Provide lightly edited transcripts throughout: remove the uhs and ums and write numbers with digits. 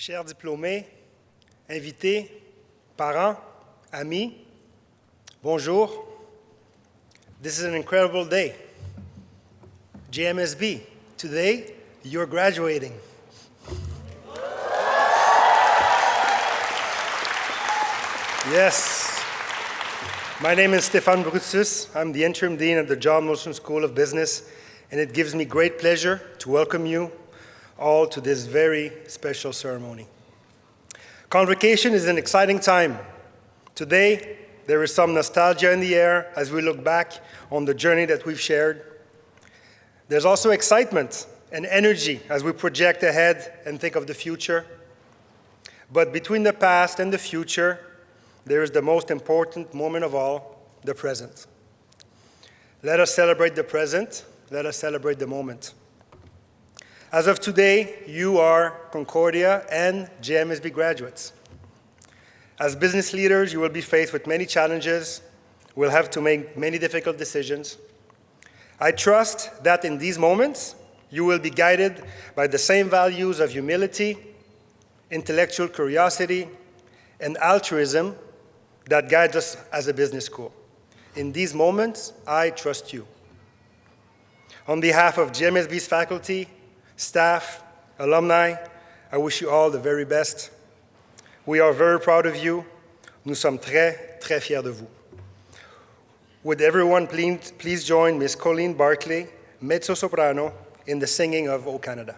Chers diplômés, invités, parents, amis, bonjour. This is an incredible day. JMSB, today you're graduating. Yes. My name is Stéphane Brutus. I'm the interim dean of the John Molson School of Business, and it gives me great pleasure to welcome you all to this very special ceremony. Convocation is an exciting time. Today, there is some nostalgia in the air as we look back on the journey that we've shared. There's also excitement and energy as we project ahead and think of the future. But between the past and the future, there is the most important moment of all, the present. Let us celebrate the present. Let us celebrate the moment. As of today, you are Concordia and JMSB graduates. As business leaders, you will be faced with many challenges. We'll have to make many difficult decisions. I trust that in these moments, you will be guided by the same values of humility, intellectual curiosity, and altruism that guides us as a business school. In these moments, I trust you. On behalf of JMSB's faculty, staff, alumni, I wish you all the very best. We are very proud of you. Nous sommes très, très fiers de vous. Would everyone please join Miss Colleen Barclay, mezzo-soprano, in the singing of O Canada.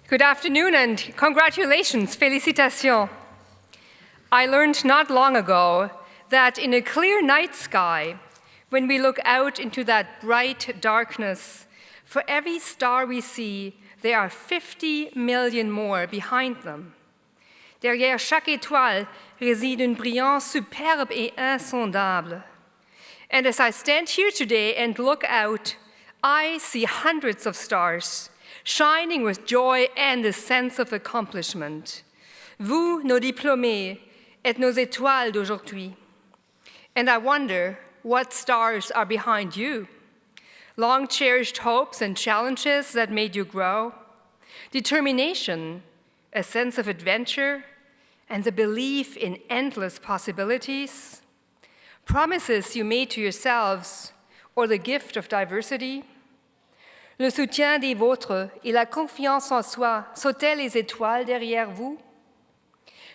Good afternoon and congratulations, félicitations. I learned not long ago that in a clear night sky, when we look out into that bright darkness, for every star we see, there are 50 million more behind them. Derrière chaque étoile réside une brillance superbe et insondable. And as I stand here today and look out, I see hundreds of stars, shining with joy and a sense of accomplishment. Vous, nos diplômés, êtes nos étoiles d'aujourd'hui. And I wonder what stars are behind you. Long-cherished hopes and challenges that made you grow. Determination, a sense of adventure, and the belief in endless possibilities. Promises you made to yourselves, or the gift of diversity. Le soutien des vôtres et la confiance en soi sont-elles les étoiles derrière vous?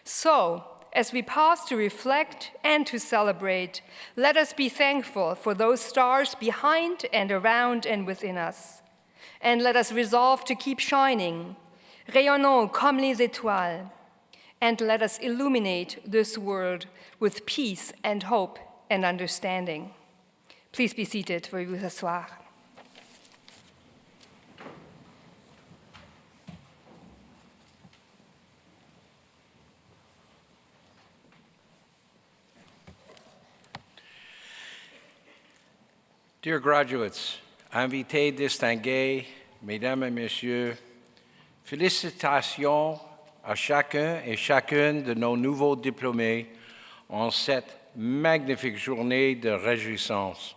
So, as we pause to reflect and to celebrate, let us be thankful for those stars behind and around and within us. And let us resolve to keep shining, rayonnons comme les étoiles, and let us illuminate this world with peace and hope and understanding. Please be seated, veuillez vous asseoir. Dear graduates, invités distingués, mesdames et messieurs, félicitations à chacun et chacune de nos nouveaux diplômés en cette magnifique journée de réjouissance.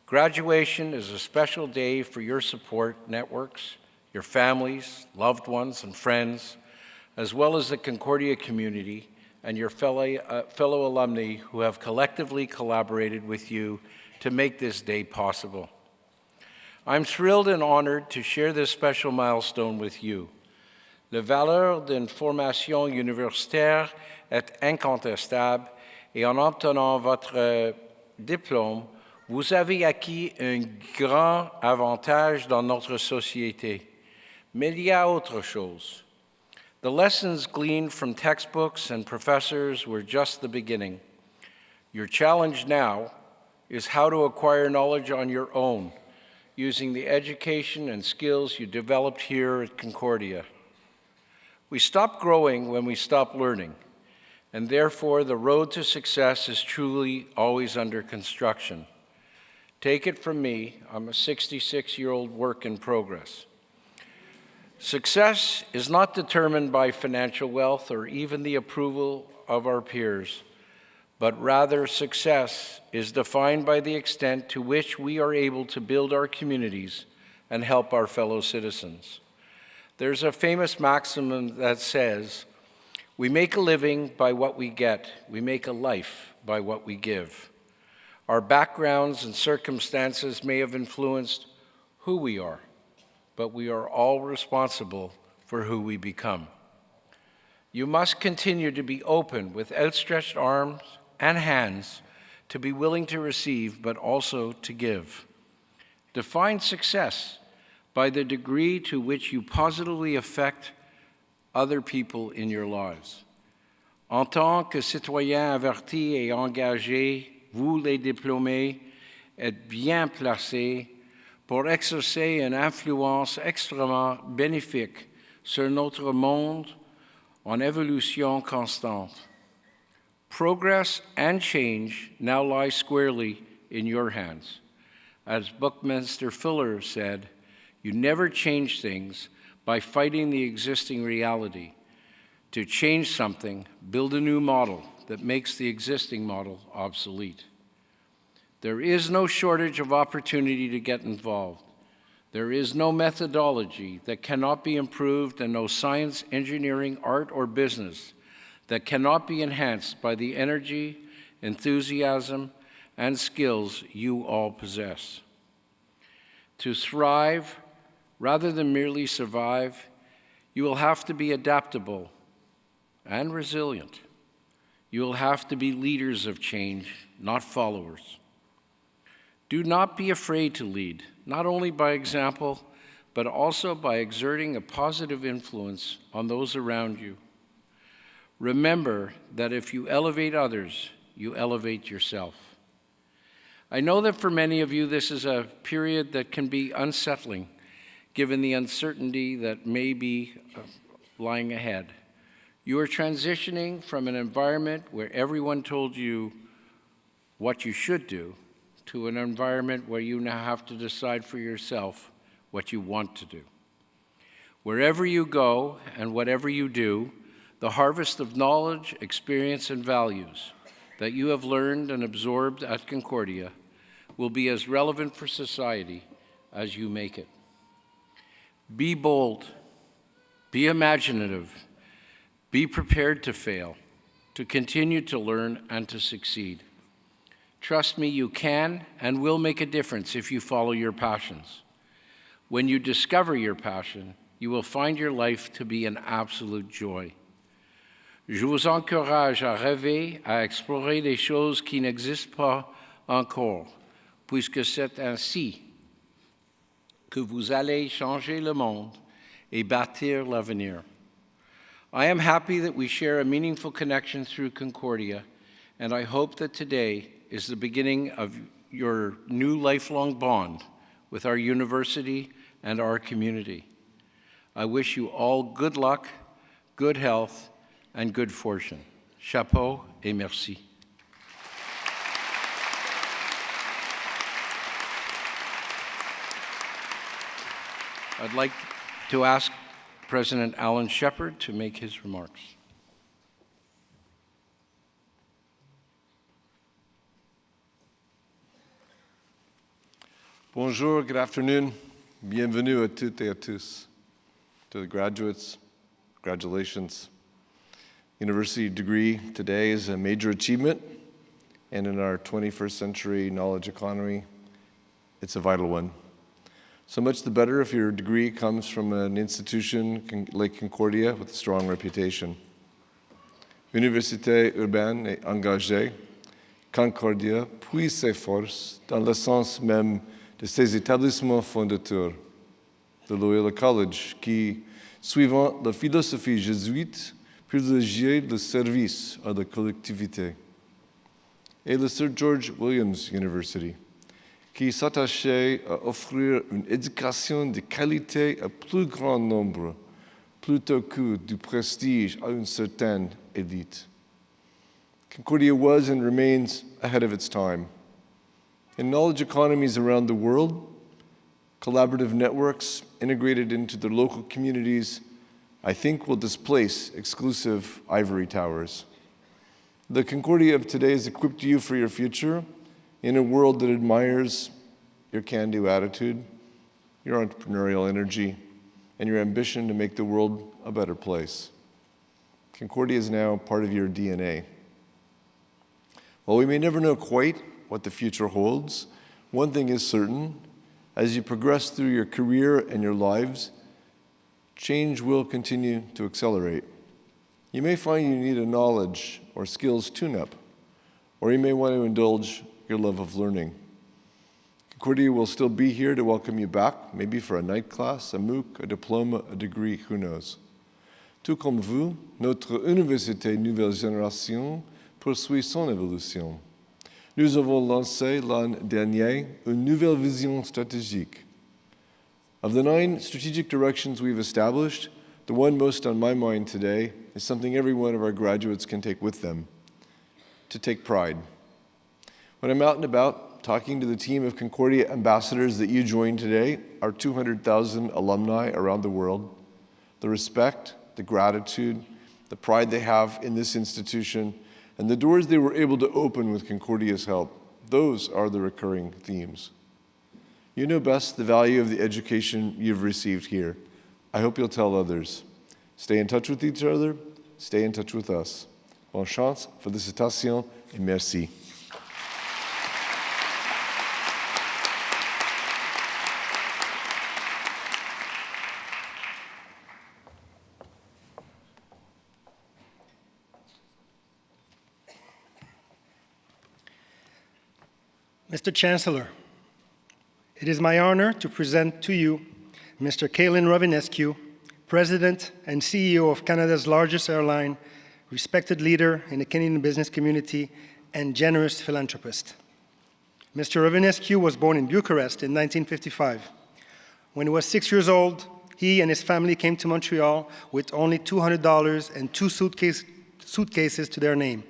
Graduation is a special day for your support networks, your families, loved ones, and friends, as well as the Concordia community and your fellow alumni who have collectively collaborated with you to make this day possible. I'm thrilled and honored to share this special milestone with you. La valeur d'une formation universitaire est incontestable et en obtenant votre diplôme, vous avez acquis un grand avantage dans notre société. Mais il y a autre chose. The lessons gleaned from textbooks and professors were just the beginning. Your challenge now is how to acquire knowledge on your own, using the education and skills you developed here at Concordia. We stop growing when we stop learning, and therefore the road to success is truly always under construction. Take it from me, I'm a 66-year-old work in progress. Success is not determined by financial wealth or even the approval of our peers, but rather success is defined by the extent to which we are able to build our communities and help our fellow citizens. There's a famous maxim that says, we make a living by what we get, we make a life by what we give. Our backgrounds and circumstances may have influenced who we are, but we are all responsible for who we become. You must continue to be open with outstretched arms and hands to be willing to receive, but also to give. Define success by the degree to which you positively affect other people in your lives. En tant que citoyen averti et engagé, vous les diplômés êtes bien placés pour exercer une influence extrêmement bénéfique sur notre monde en évolution constante. Progress and change now lie squarely in your hands. As Buckminster Fuller said, you never change things by fighting the existing reality. To change something, build a new model that makes the existing model obsolete. There is no shortage of opportunity to get involved. There is no methodology that cannot be improved and no science, engineering, art, or business that cannot be enhanced by the energy, enthusiasm, and skills you all possess. To thrive, rather than merely survive, you will have to be adaptable and resilient. You will have to be leaders of change, not followers. Do not be afraid to lead, not only by example, but also by exerting a positive influence on those around you. Remember that if you elevate others, you elevate yourself. I know that for many of you, this is a period that can be unsettling, given the uncertainty that may be lying ahead. You are transitioning from an environment where everyone told you what you should do to an environment where you now have to decide for yourself what you want to do. Wherever you go and whatever you do, the harvest of knowledge, experience, and values that you have learned and absorbed at Concordia will be as relevant for society as you make it. Be bold, be imaginative, be prepared to fail, to continue to learn and to succeed. Trust me, you can and will make a difference if you follow your passions. When you discover your passion, you will find your life to be an absolute joy. Je vous encourage à rêver, à explorer des choses qui n'existent pas encore, puisque c'est ainsi que vous allez changer le monde et bâtir l'avenir. I am happy that we share a meaningful connection through Concordia, and I hope that today is the beginning of your new lifelong bond with our university and our community. I wish you all good luck, good health, and good fortune. Chapeau et merci. I'd like to ask President Alan Shepard to make his remarks. Bonjour, good afternoon. Bienvenue à toutes et à tous. To the graduates, congratulations. University degree today is a major achievement, and in our 21st century knowledge economy, it's a vital one. So much the better if your degree comes from an institution like Concordia with a strong reputation. Université urbaine et engagée, Concordia puise ses forces dans le sens même de ses établissements fondateurs, de Loyola College, qui, suivant la philosophie jésuite, privilégiait le service à la collectivité, et le Sir George Williams University, qui s'attachait à offrir une éducation de qualité à plus grand nombre, plutôt que du prestige à une certaine élite. Concordia was and remains ahead of its time. In knowledge economies around the world, collaborative networks integrated into their local communities, I think, will displace exclusive ivory towers. The Concordia of today has equipped you for your future in a world that admires your can-do attitude, your entrepreneurial energy, and your ambition to make the world a better place. Concordia is now part of your DNA. While we may never know quite what the future holds, one thing is certain: as you progress through your career and your lives, change will continue to accelerate. You may find you need a knowledge or skills tune-up, or you may want to indulge your love of learning. Concordia will still be here to welcome you back, maybe for a night class, a MOOC, a diploma, a degree, who knows. Tout comme vous, notre université Nouvelle Génération poursuit son évolution. Nous avons lancé l'an dernier une nouvelle vision stratégique. Of the 9 strategic directions we've established, the one most on my mind today is something every one of our graduates can take with them: to take pride. When I'm out and about talking to the team of Concordia ambassadors that you joined today, our 200,000 alumni around the world, the respect, the gratitude, the pride they have in this institution, and the doors they were able to open with Concordia's help, those are the recurring themes. You know best the value of the education you've received here. I hope you'll tell others. Stay in touch with each other, stay in touch with us. Bonne chance, félicitations, et merci. Mr. Chancellor, it is my honor to present to you Mr. Calin Rovinescu, President and CEO of Canada's largest airline, respected leader in the Canadian business community, and generous philanthropist. Mr. Rovinescu was born in Bucharest in 1955. When he was 6 years old, he and his family came to Montreal with only $200 and 2 suitcases to their name,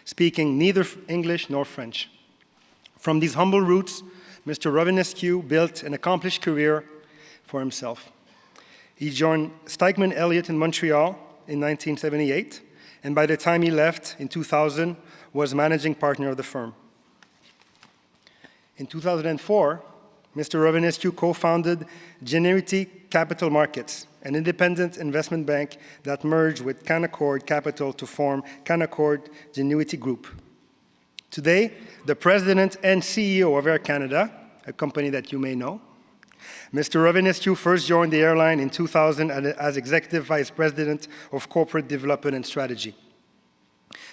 speaking neither English nor French. From these humble roots, Mr. Rovinescu built an accomplished career for himself. He joined Stikeman Elliott in Montreal in 1978, and by the time he left in 2000, was managing partner of the firm. In 2004, Mr. Rovinescu co-founded Genuity Capital Markets, an independent investment bank that merged with Canaccord Capital to form Canaccord Genuity Group. Today, the President and CEO of Air Canada, a company that you may know, Mr. Rovinescu first joined the airline in 2000 as Executive Vice President of Corporate Development and Strategy.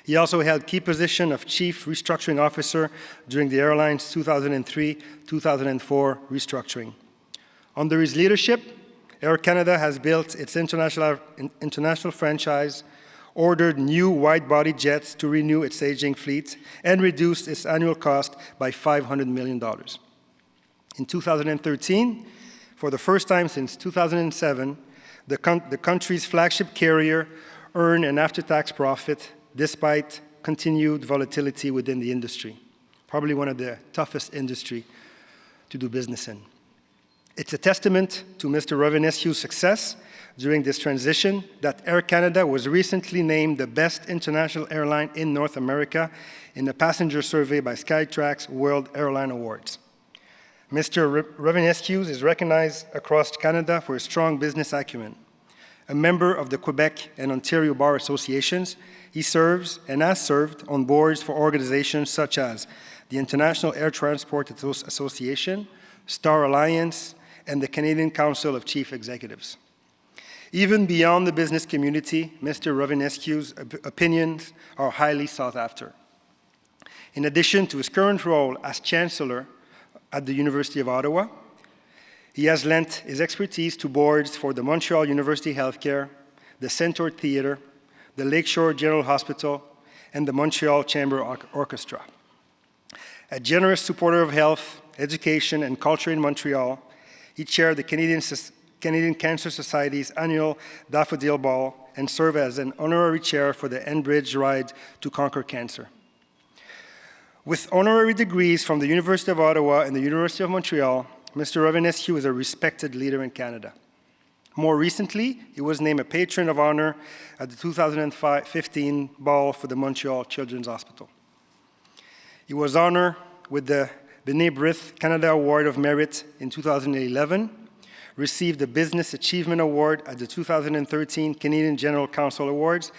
He also held key position of Chief Restructuring Officer during the airline's 2003-2004 restructuring. Under his leadership, Air Canada has built its international franchise, ordered new wide-body jets to renew its aging fleet, and reduced its annual cost by $500 million. In 2013, for the first time since 2007, the country's flagship carrier earned an after-tax profit despite continued volatility within the industry, probably one of the toughest industries to do business in. It's a testament to Mr. Rovinescu's success during this transition that Air Canada was recently named the best international airline in North America in a passenger survey by Skytrax World Airline Awards. Mr. Rovinescu is recognized across Canada for his strong business acumen. A member of the Quebec and Ontario Bar Associations, he serves and has served on boards for organizations such as the International Air Transport Association, Star Alliance, and the Canadian Council of Chief Executives. Even beyond the business community, Mr. Rovinescu's opinions are highly sought after. In addition to his current role as Chancellor at the University of Ottawa, he has lent his expertise to boards for the Montreal University Healthcare, the Centaur Theatre, the Lakeshore General Hospital, and the Montreal Chamber Orchestra. A generous supporter of health, education, and culture in Montreal, he chaired the Canadian Cancer Society's annual Daffodil Ball and served as an honorary chair for the Enbridge Ride to Conquer Cancer. With honorary degrees from the University of Ottawa and the University of Montreal, Mr. Rovinescu is a respected leader in Canada. More recently, he was named a Patron of Honor at the 2015 Ball for the Montreal Children's Hospital. He was honored with the B'nai B'rith Canada Award of Merit in 2011, received the Business Achievement Award at the 2013 Canadian General Council Awards,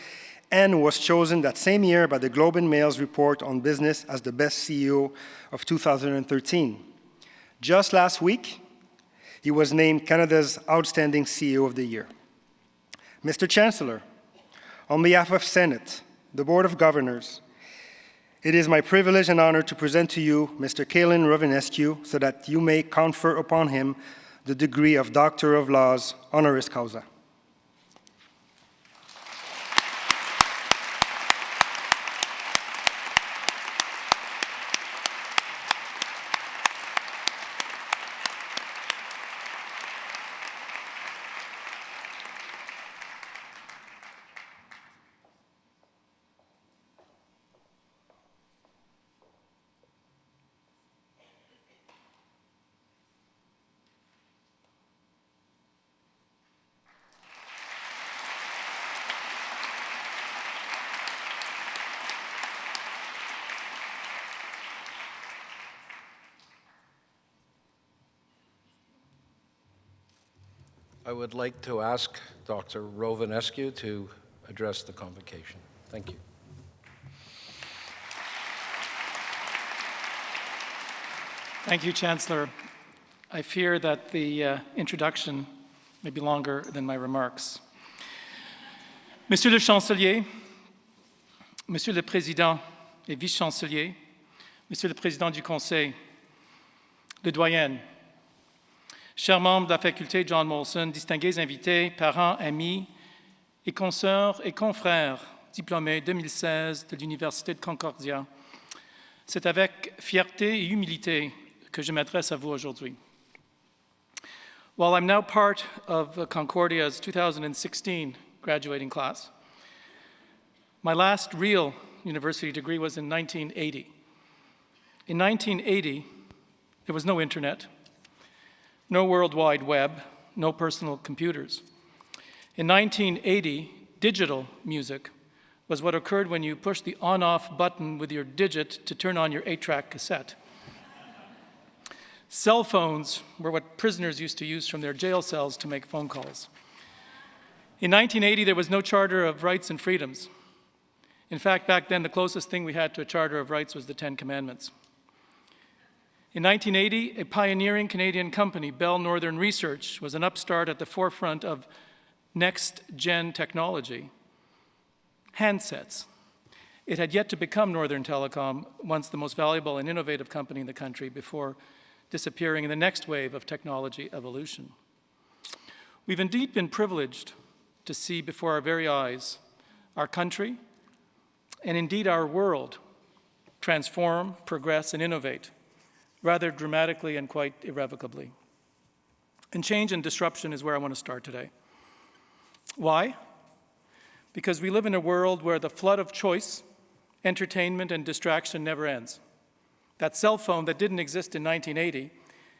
and was chosen that same year by the Globe and Mail's report on business as the best CEO of 2013. Just last week, he was named Canada's Outstanding CEO of the Year. Mr. Chancellor, on behalf of Senate, the Board of Governors, it is my privilege and honor to present to you Mr. Calin Rovinescu so that you may confer upon him the degree of Doctor of Laws, honoris causa. I would like to ask Dr. Rovinescu to address the convocation. Thank you. Thank you, Chancellor. I fear that the introduction may be longer than my remarks. Monsieur le Chancelier, Monsieur le Président et Vice-Chancelier, Monsieur le Président du Conseil, le Doyen, chers membres de la faculté John Molson, distingués invités, parents, amis et consoeurs et confrères diplômés 2016 de l'Université de Concordia, c'est avec fierté et humilité que je m'adresse à vous aujourd'hui. While I'm now part of Concordia's 2016 graduating class, my last real university degree was in 1980. In 1980, there was no internet, no World Wide Web, no personal computers. In 1980, digital music was what occurred when you pushed the on-off button with your digit to turn on your 8-track cassette. Cell phones were what prisoners used to use from their jail cells to make phone calls. In 1980, there was no Charter of Rights and Freedoms. In fact, back then, the closest thing we had to a Charter of Rights was the Ten Commandments. In 1980, a pioneering Canadian company, Bell Northern Research, was an upstart at the forefront of next-gen technology, handsets. It had yet to become Northern Telecom, once the most valuable and innovative company in the country, before disappearing in the next wave of technology evolution. We've indeed been privileged to see before our very eyes our country, and indeed our world, transform, progress, and innovate, rather dramatically and quite irrevocably. And change and disruption is where I want to start today. Why? Because we live in a world where the flood of choice, entertainment, and distraction never ends. That cell phone that didn't exist in 1980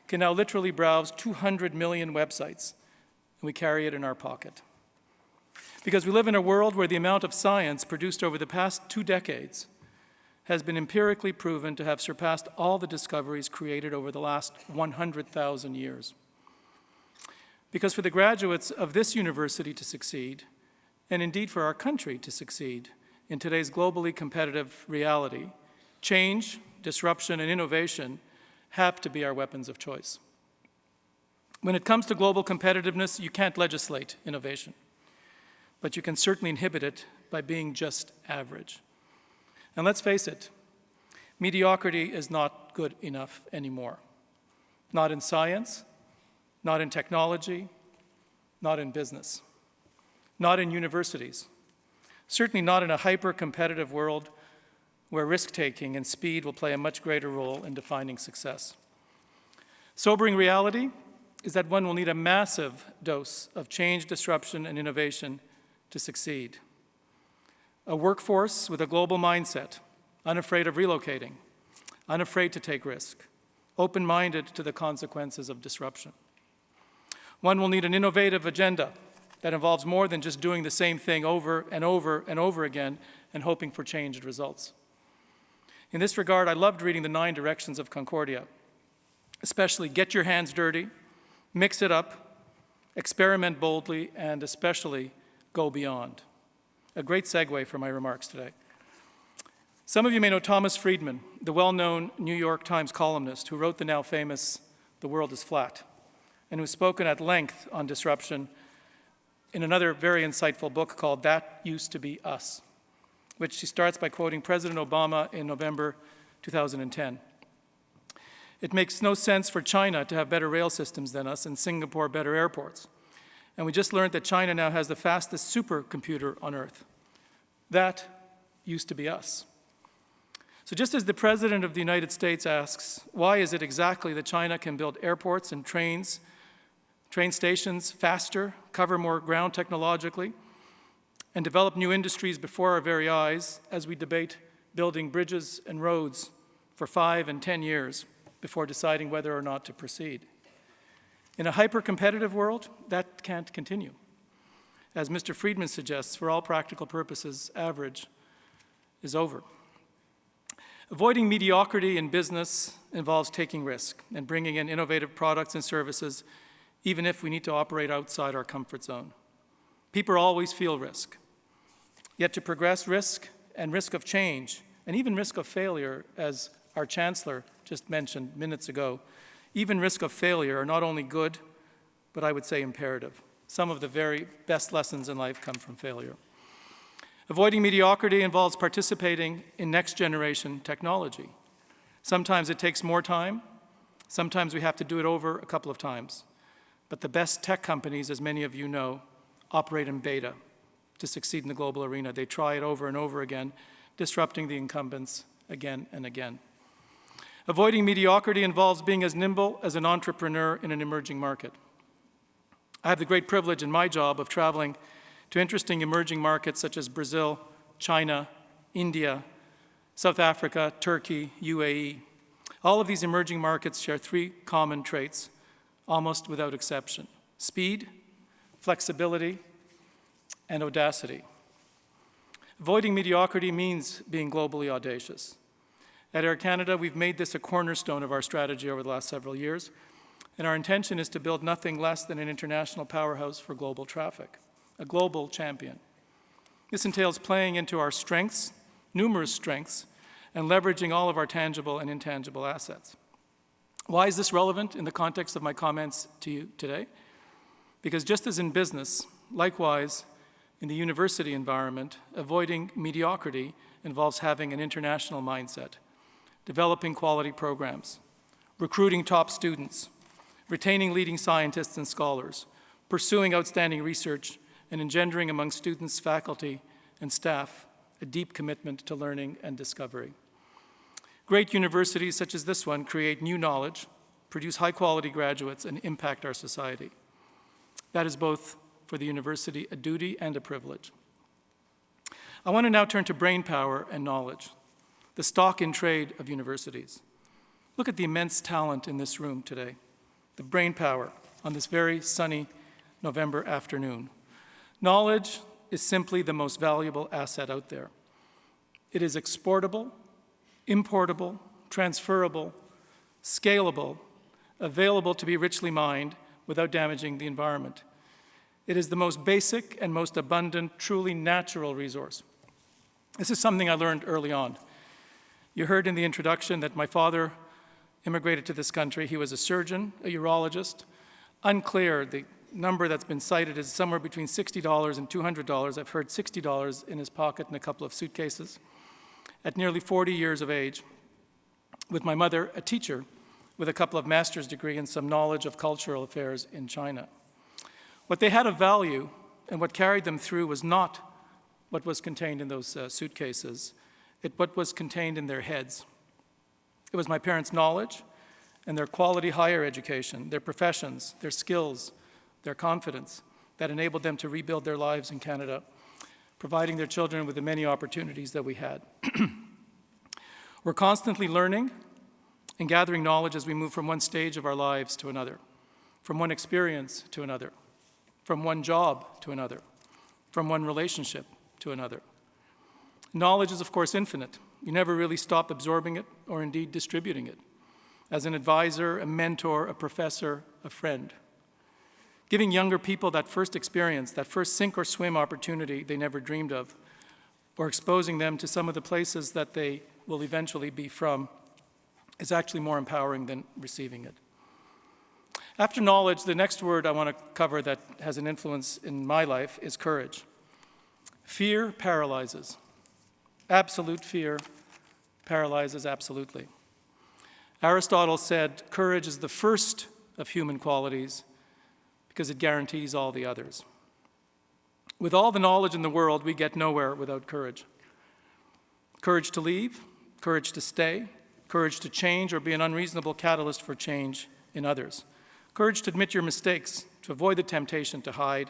can now literally browse 200 million websites, and we carry it in our pocket. Because we live in a world where the amount of science produced over the past 2 decades has been empirically proven to have surpassed all the discoveries created over the last 100,000 years. Because for the graduates of this university to succeed, and indeed for our country to succeed in today's globally competitive reality, change, disruption, and innovation have to be our weapons of choice. When it comes to global competitiveness, you can't legislate innovation, but you can certainly inhibit it by being just average. And let's face it, mediocrity is not good enough anymore. Not in science, not in technology, not in business, not in universities, certainly not in a hyper-competitive world where risk-taking and speed will play a much greater role in defining success. Sobering reality is that one will need a massive dose of change, disruption, and innovation to succeed. A workforce with a global mindset, unafraid of relocating, unafraid to take risk, open-minded to the consequences of disruption. One will need an innovative agenda that involves more than just doing the same thing over and over and over again and hoping for changed results. In this regard, I loved reading the 9 directions of Concordia, especially get your hands dirty, mix it up, experiment boldly, and especially go beyond. A great segue for my remarks today. Some of you may know Thomas Friedman, the well-known New York Times columnist who wrote the now famous The World is Flat, and who's spoken at length on disruption in another very insightful book called That Used to Be Us, which he starts by quoting President Obama in November 2010. It makes no sense for China to have better rail systems than us and Singapore better airports. And we just learned that China now has the fastest supercomputer on Earth. That used to be us. So just as the President of the United States asks, why is it exactly that China can build airports and train stations faster, cover more ground technologically, and develop new industries before our very eyes as we debate building bridges and roads for 5 and 10 years before deciding whether or not to proceed. In a hyper-competitive world, that can't continue. As Mr. Friedman suggests, for all practical purposes, average is over. Avoiding mediocrity in business involves taking risk and bringing in innovative products and services, even if we need to operate outside our comfort zone. People always feel risk. Yet to progress risk and risk of change, and even risk of failure, as our Chancellor just mentioned minutes ago, even risk of failure are not only good, but I would say imperative. Some of the very best lessons in life come from failure. Avoiding mediocrity involves participating in next-generation technology. Sometimes it takes more time. Sometimes we have to do it over a couple of times. But the best tech companies, as many of you know, operate in beta to succeed in the global arena. They try it over and over again, disrupting the incumbents again and again. Avoiding mediocrity involves being as nimble as an entrepreneur in an emerging market. I have the great privilege in my job of traveling to interesting emerging markets such as Brazil, China, India, South Africa, Turkey, UAE. All of these emerging markets share 3 common traits, almost without exception: speed, flexibility, and audacity. Avoiding mediocrity means being globally audacious. At Air Canada, we've made this a cornerstone of our strategy over the last several years, and our intention is to build nothing less than an international powerhouse for global traffic, a global champion. This entails playing into our strengths, numerous strengths, and leveraging all of our tangible and intangible assets. Why is this relevant in the context of my comments to you today? Because just as in business, likewise, in the university environment, avoiding mediocrity involves having an international mindset, developing quality programs, recruiting top students, retaining leading scientists and scholars, pursuing outstanding research, and engendering among students, faculty, and staff a deep commitment to learning and discovery. Great universities such as this one create new knowledge, produce high-quality graduates, and impact our society. That is both for the university a duty and a privilege. I want to now turn to brain power and knowledge, the stock in trade of universities. Look at the immense talent in this room today. the brain power on this very sunny November afternoon. Knowledge is simply the most valuable asset out there. It is exportable, importable, transferable, scalable, available to be richly mined without damaging the environment. It is the most basic and most abundant, truly natural resource. This is something I learned early on. You heard in the introduction that my father immigrated to this country. He was a surgeon, a urologist. Unclear, the number that's been cited is somewhere between $60 and $200. I've heard $60 in his pocket in a couple of suitcases. At nearly 40 years of age, with my mother, a teacher, with a couple of master's degrees and some knowledge of cultural affairs in China. What they had of value and what carried them through was not what was contained in those suitcases, it's what was contained in their heads. It was my parents' knowledge and their quality higher education, their professions, their skills, their confidence that enabled them to rebuild their lives in Canada, providing their children with the many opportunities that we had. We're constantly learning and gathering knowledge as we move from one stage of our lives to another, from one experience to another, from one job to another, from one relationship to another. Knowledge is, of course, infinite. You never really stop absorbing it or indeed distributing it. As an advisor, a mentor, a professor, a friend. Giving younger people that first experience, that first sink or swim opportunity they never dreamed of, or exposing them to some of the places that they will eventually be from, is actually more empowering than receiving it. After knowledge, the next word I want to cover that has an influence in my life is courage. Fear paralyzes. Absolute fear paralyzes absolutely. Aristotle said courage is the first of human qualities because it guarantees all the others. With all the knowledge in the world, we get nowhere without courage. Courage to leave, courage to stay, courage to change or be an unreasonable catalyst for change in others. Courage to admit your mistakes, to avoid the temptation to hide,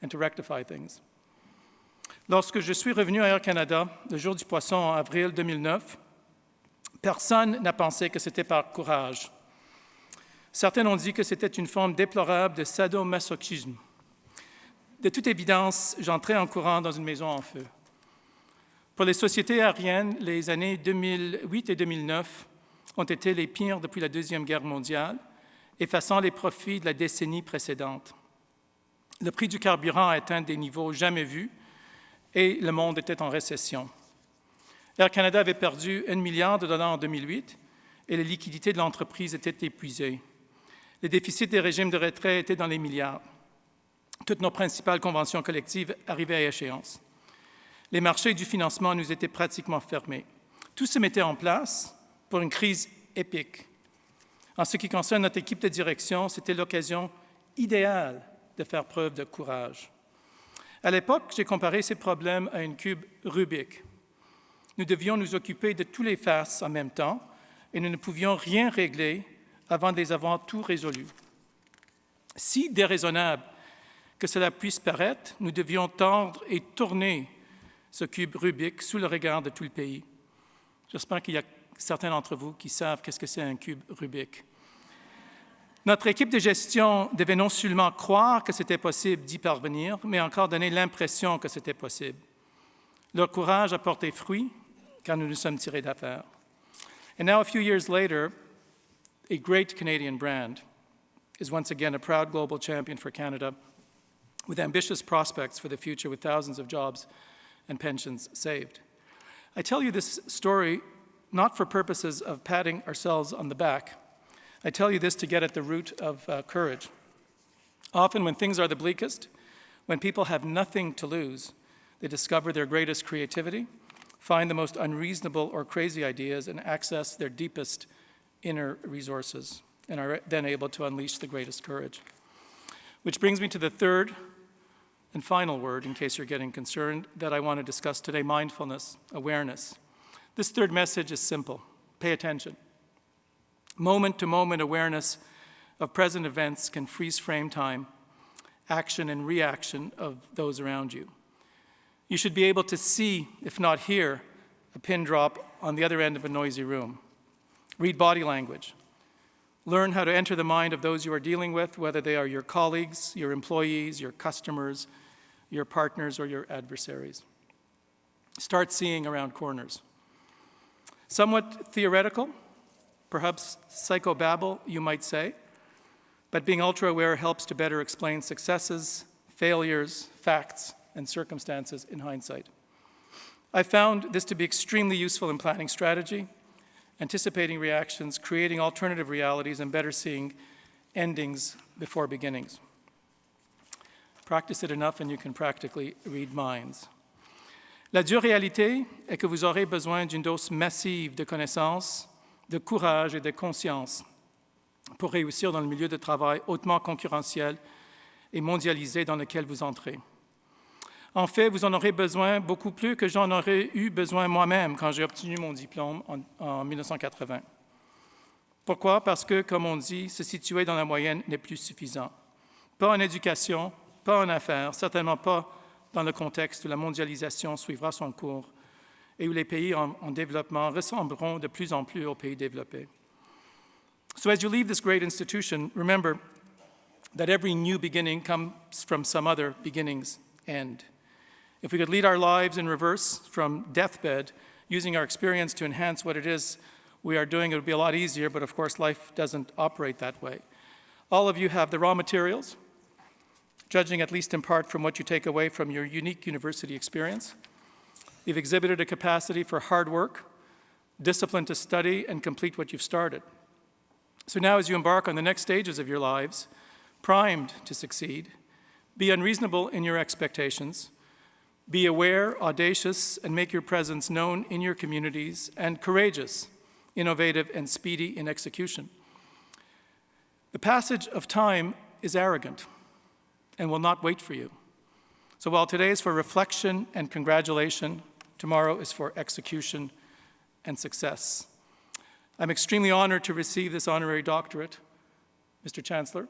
and to rectify things. Lorsque je suis revenu à Air Canada, le jour du poisson en avril 2009, personne n'a pensé que c'était par courage. Certains ont dit que c'était une forme déplorable de sadomasochisme. De toute évidence, j'entrais en courant dans une maison en feu. Pour les sociétés aériennes, les années 2008 et 2009 ont été les pires depuis la Deuxième Guerre mondiale, effaçant les profits de la décennie précédente. Le prix du carburant a atteint des niveaux jamais vus et le monde était en récession. Air Canada avait perdu $1 milliard en 2008 et les liquidités de l'entreprise étaient épuisées. Les déficits des régimes de retraite étaient dans les milliards. Toutes nos principales conventions collectives arrivaient à échéance. Les marchés du financement nous étaient pratiquement fermés. Tout se mettait en place pour une crise épique. En ce qui concerne notre équipe de direction, c'était l'occasion idéale de faire preuve de courage. À l'époque, j'ai comparé ces problèmes à une cube Rubik. Nous devions nous occuper de tous les faces en même temps et nous ne pouvions rien régler avant de les avoir tout résolus. Si déraisonnable que cela puisse paraître, nous devions tendre et tourner ce cube Rubik sous le regard de tout le pays. J'espère qu'il y a certains d'entre vous qui savent qu'est-ce que c'est un cube Rubik. Notre équipe de gestion devait non seulement croire que c'était possible d'y parvenir, mais encore donner l'impression que c'était possible. Leur courage a porté fruit, car nous nous sommes tirés d'affaire. And now, a few years later, a great Canadian brand is once again a proud global champion for Canada with ambitious prospects for the future with thousands of jobs and pensions saved. I tell you this story not for purposes of patting ourselves on the back. I tell you this to get at the root of courage. Often when things are the bleakest, when people have nothing to lose, they discover their greatest creativity, find the most unreasonable or crazy ideas, and access their deepest inner resources, and are then able to unleash the greatest courage. Which brings me to the third and final word, in case you're getting concerned, that I want to discuss today, mindfulness, awareness. This third message is simple. Pay attention. Moment-to-moment awareness of present events can freeze-frame time, action and reaction of those around you. You should be able to see, if not hear, a pin drop on the other end of a noisy room. Read body language. Learn how to enter the mind of those you are dealing with, whether they are your colleagues, your employees, your customers, your partners, or your adversaries. Start seeing around corners. Somewhat theoretical, perhaps psychobabble, you might say, but being ultra-aware helps to better explain successes, failures, facts, and circumstances in hindsight. I found this to be extremely useful in planning strategy, anticipating reactions, creating alternative realities, and better seeing endings before beginnings. Practice it enough and you can practically read minds. La dure réalité est que vous aurez besoin d'une dose massive de connaissances, de courage et de conscience pour réussir dans le milieu de travail hautement concurrentiel et mondialisé dans lequel vous entrez. En fait, vous en aurez besoin beaucoup plus que j'en aurais eu besoin moi-même quand j'ai obtenu mon diplôme en 1980. Pourquoi? Parce que, comme on dit, se situer dans la moyenne n'est plus suffisant. Pas en éducation, pas en affaires, certainement pas dans le contexte où la mondialisation suivra son cours et où les pays en développement ressembleront de plus en plus aux pays développés. So as you leave this great institution, remember that every new beginning comes from some other beginning's end. If we could lead our lives in reverse from deathbed, using our experience to enhance what it is we are doing, it would be a lot easier, but of course life doesn't operate that way. All of you have the raw materials, judging at least in part from what you take away from your unique university experience. You've exhibited a capacity for hard work, discipline to study and complete what you've started. So now as you embark on the next stages of your lives, primed to succeed, be unreasonable in your expectations, be aware, audacious, and make your presence known in your communities, and courageous, innovative, and speedy in execution. The passage of time is arrogant and will not wait for you. So while today is for reflection and congratulation, tomorrow is for execution and success. I'm extremely honored to receive this honorary doctorate, Mr. Chancellor,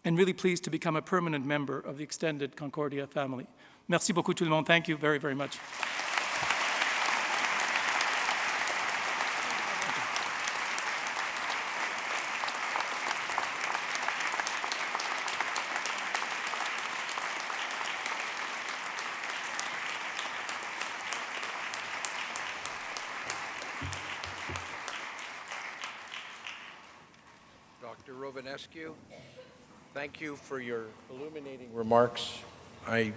and really pleased to become a permanent member of the extended Concordia family. Merci beaucoup tout le monde. Thank you very, very much. Dr. Romanescu, thank you for your illuminating remarks. I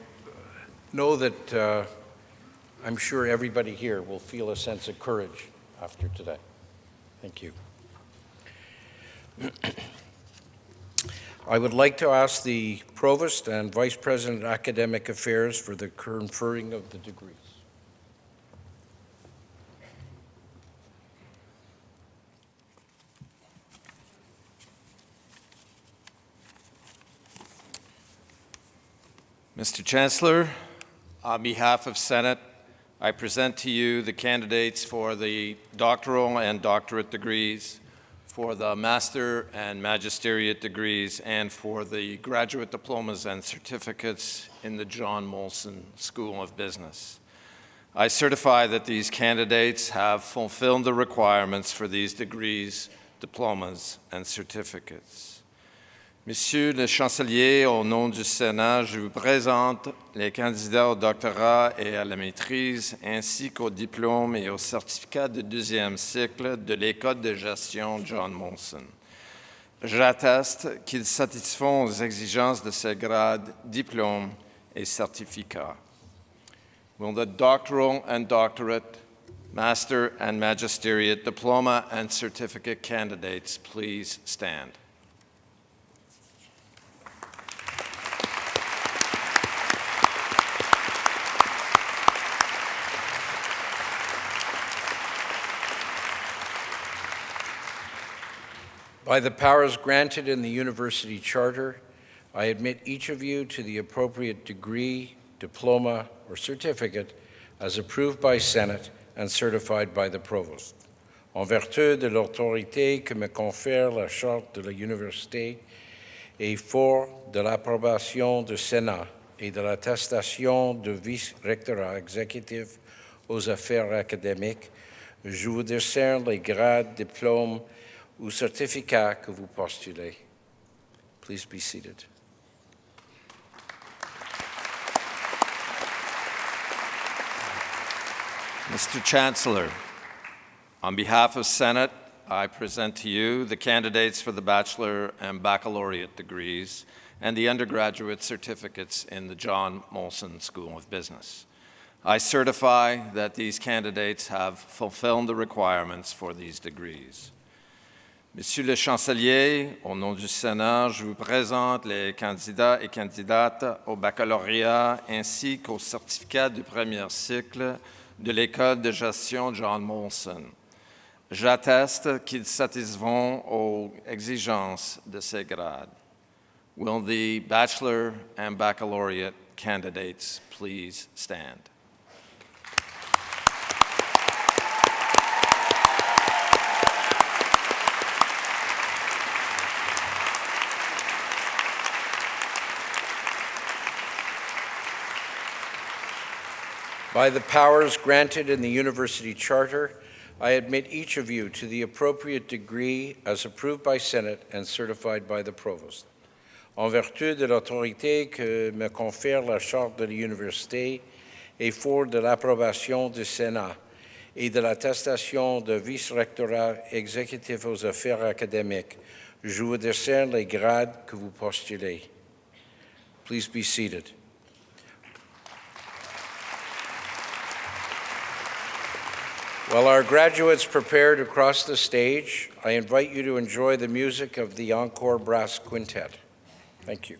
know that I'm sure everybody here will feel a sense of courage after today. Thank you. I would like to ask the Provost and Vice President of Academic Affairs for the conferring of the degrees. Mr. Chancellor, on behalf of Senate, I present to you the candidates for the doctoral and doctorate degrees, for the master and magisteriate degrees, and for the graduate diplomas and certificates in the John Molson School of Business. I certify that these candidates have fulfilled the requirements for these degrees, diplomas, and certificates. Monsieur le Chancelier, au nom du Sénat, je vous présente les candidats au doctorat et à la maîtrise, ainsi qu'au diplôme et au certificat de deuxième cycle de l'École de gestion John Molson. J'atteste qu'ils satisfont aux exigences de ces grades, diplômes et certificats. Will the doctoral and doctorate, master and magisteriate diploma and certificate candidates please stand? By the powers granted in the University Charter, I admit each of you to the appropriate degree, diploma, or certificate as approved by Senate and certified by the Provost. En vertu de l'autorité que me confère la Charte de la Université et fort de l'approbation du Sénat et de l'attestation du vice-rectorat exécutif aux affaires académiques, je vous décerne les grades, diplômes ou certificat que vous postulez. Please be seated. Mr. Chancellor, on behalf of Senate, I present to you the candidates for the bachelor and baccalaureate degrees and the undergraduate certificates in the John Molson School of Business. I certify that these candidates have fulfilled the requirements for these degrees. Monsieur le Chancelier, au nom du Sénat, je vous présente les candidats et candidates au baccalauréat ainsi qu'au certificat du premier cycle de l'École de gestion John Molson. J'atteste qu'ils satisfont aux exigences de ces grades. Will the bachelor and baccalaureate candidates please stand? By the powers granted in the University Charter, I admit each of you to the appropriate degree as approved by Senate and certified by the Provost. En vertu de l'autorité que me confère la Charte de l'Université et fort de l'approbation du Sénat et de l'attestation de vice-rectorat exécutif aux affaires académiques, je vous décerne les grades que vous postulez. Please be seated. While our graduates prepare to cross the stage, I invite you to enjoy the music of the Encore Brass Quintet. Thank you.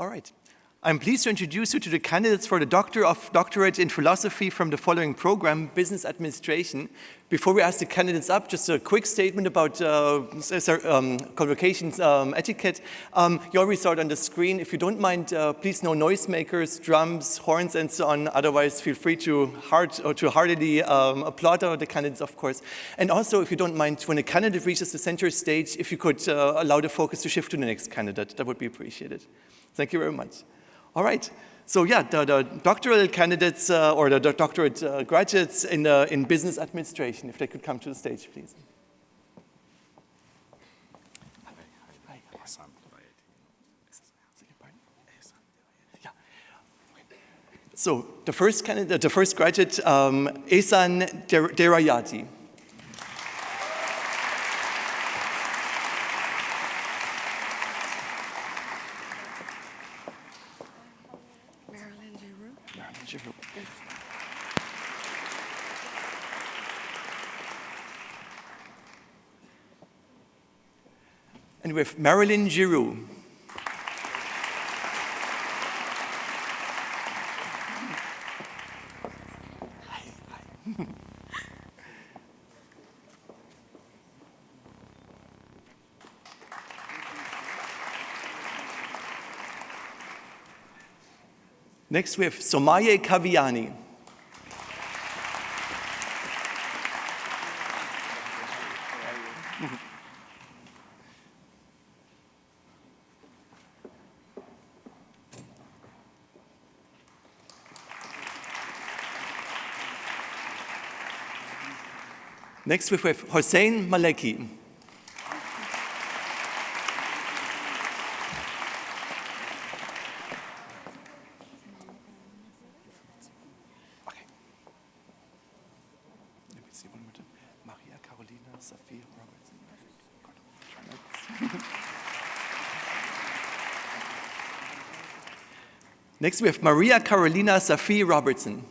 All right. I'm pleased to introduce you to the candidates for the Doctorate in Philosophy from the following program, Business Administration. Before we ask the candidates up, just a quick statement about Convocation's etiquette. You already saw it on the screen. If you don't mind, please no noisemakers, drums, horns, and so on. Otherwise, feel free to heartily applaud the candidates, of course. And also, if you don't mind, when a candidate reaches the center stage, if you could allow the focus to shift to the next candidate, that would be appreciated. Thank you very much. All right. So yeah, the doctoral candidates or the doctorate graduates in business administration, if they could come to the stage, please. So the first candidate, the first graduate, Ehsan Derayati. And with Marilyn Giroux. Next we have Somaye Kaviani. Next we have Hossein Maleki. Next we have Maria Carolina Safi Robertson.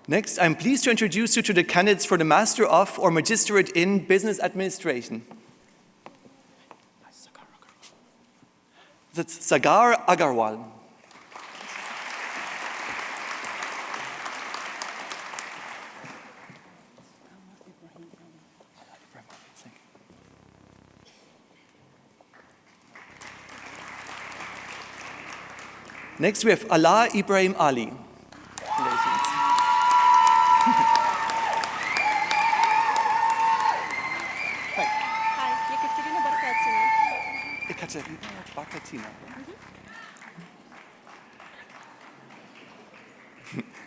Next, I'm pleased to introduce you to the candidates for the Master of or Magisterate in Business Administration. That's Sagar Agarwal. Next, we have Allah Ibrahim Ali.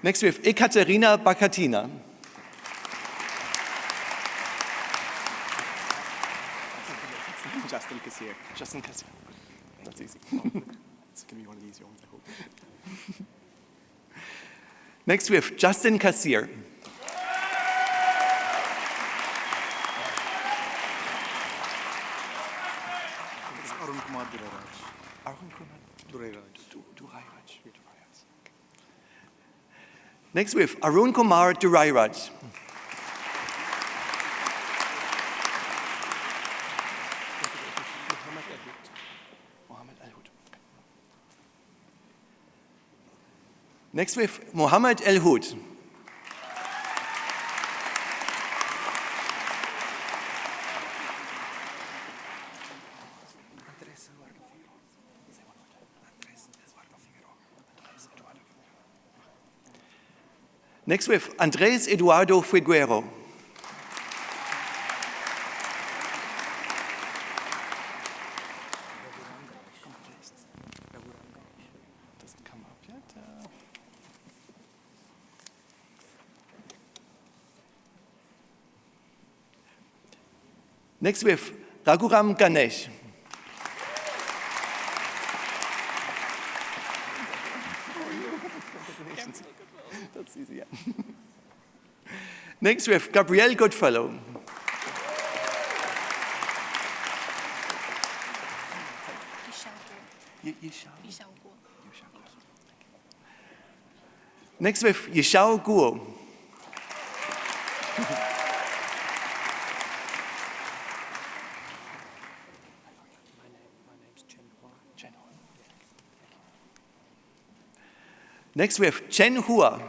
Next we have Ekaterina Bakatina. Justin Kassier. Justin Kassier. That's easy. It's going to be one of the easier ones, I hope. Next we have Justin Kassier. Arun Kumar Durairaj. Arun Kumar Durairaj. Next we have Arun Kumar Durairaj. Next we have Mohammed El Hood. Next we have Andrés Eduardo Figuero. Doesn't come up yet. Next we have Raghuram Ganesh. That's easy, yeah. Next we have Gabrielle Goodfellow. Next we have Yishao Guo. Next we have Chen Hua.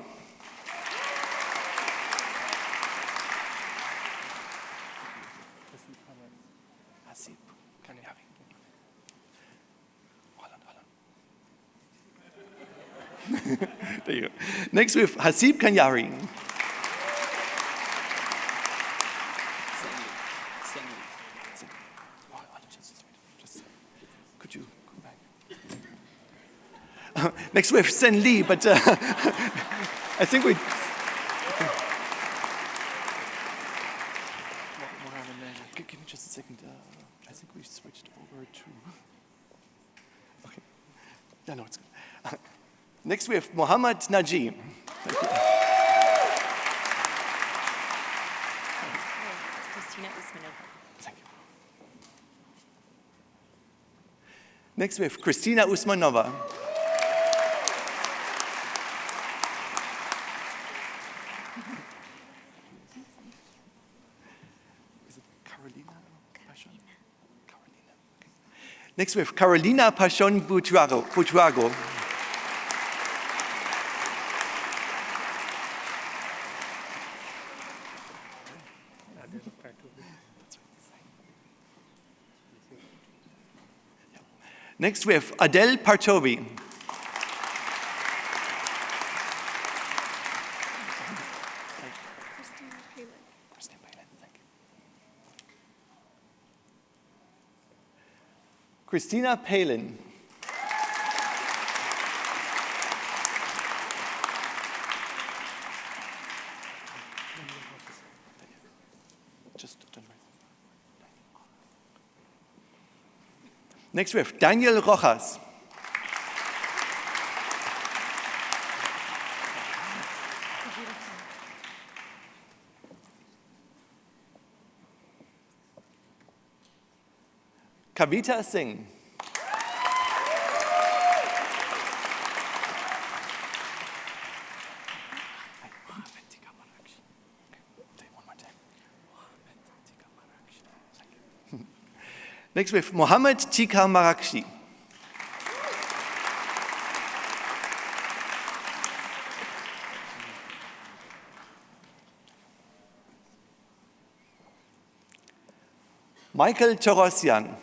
There you go. Next we have Hasib Kanyari. Could you go back? Next we have Sen Lee, but I think we... Give me just a second. I think we switched over to... Okay. No, it's good. Next we have Mohammad Najim. Thank you. Next we have Christina Usmanova. Is it Carolina? Carolina. Okay. Next we have Carolina Pachon Butrago. Next we have Adele Partovi. Christina Palin. Next we have Daniel Rojas. Kavita Singh. Next we have Mohammed Tika Marakshi. Michael Torosian.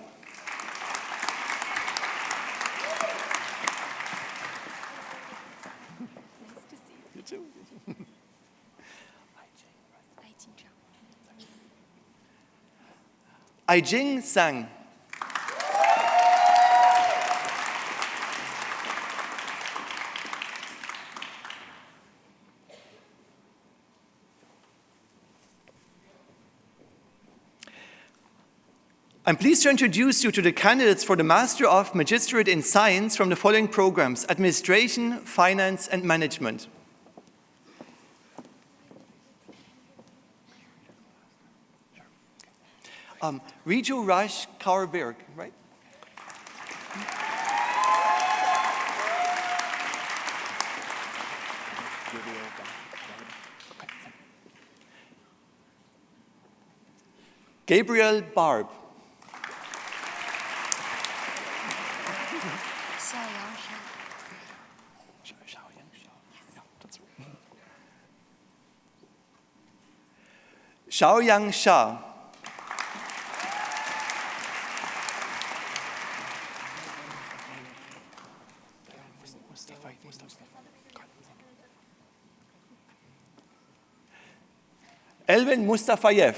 You too. Aijing Sang. I'm pleased to introduce you to the candidates for the Master of Magisterate in Science from the following programs: Administration, Finance, and Management. Riju Raj Kaurberg, right? Gabriel Barb. Xiaoyang Xia. Elvin Mustafayev.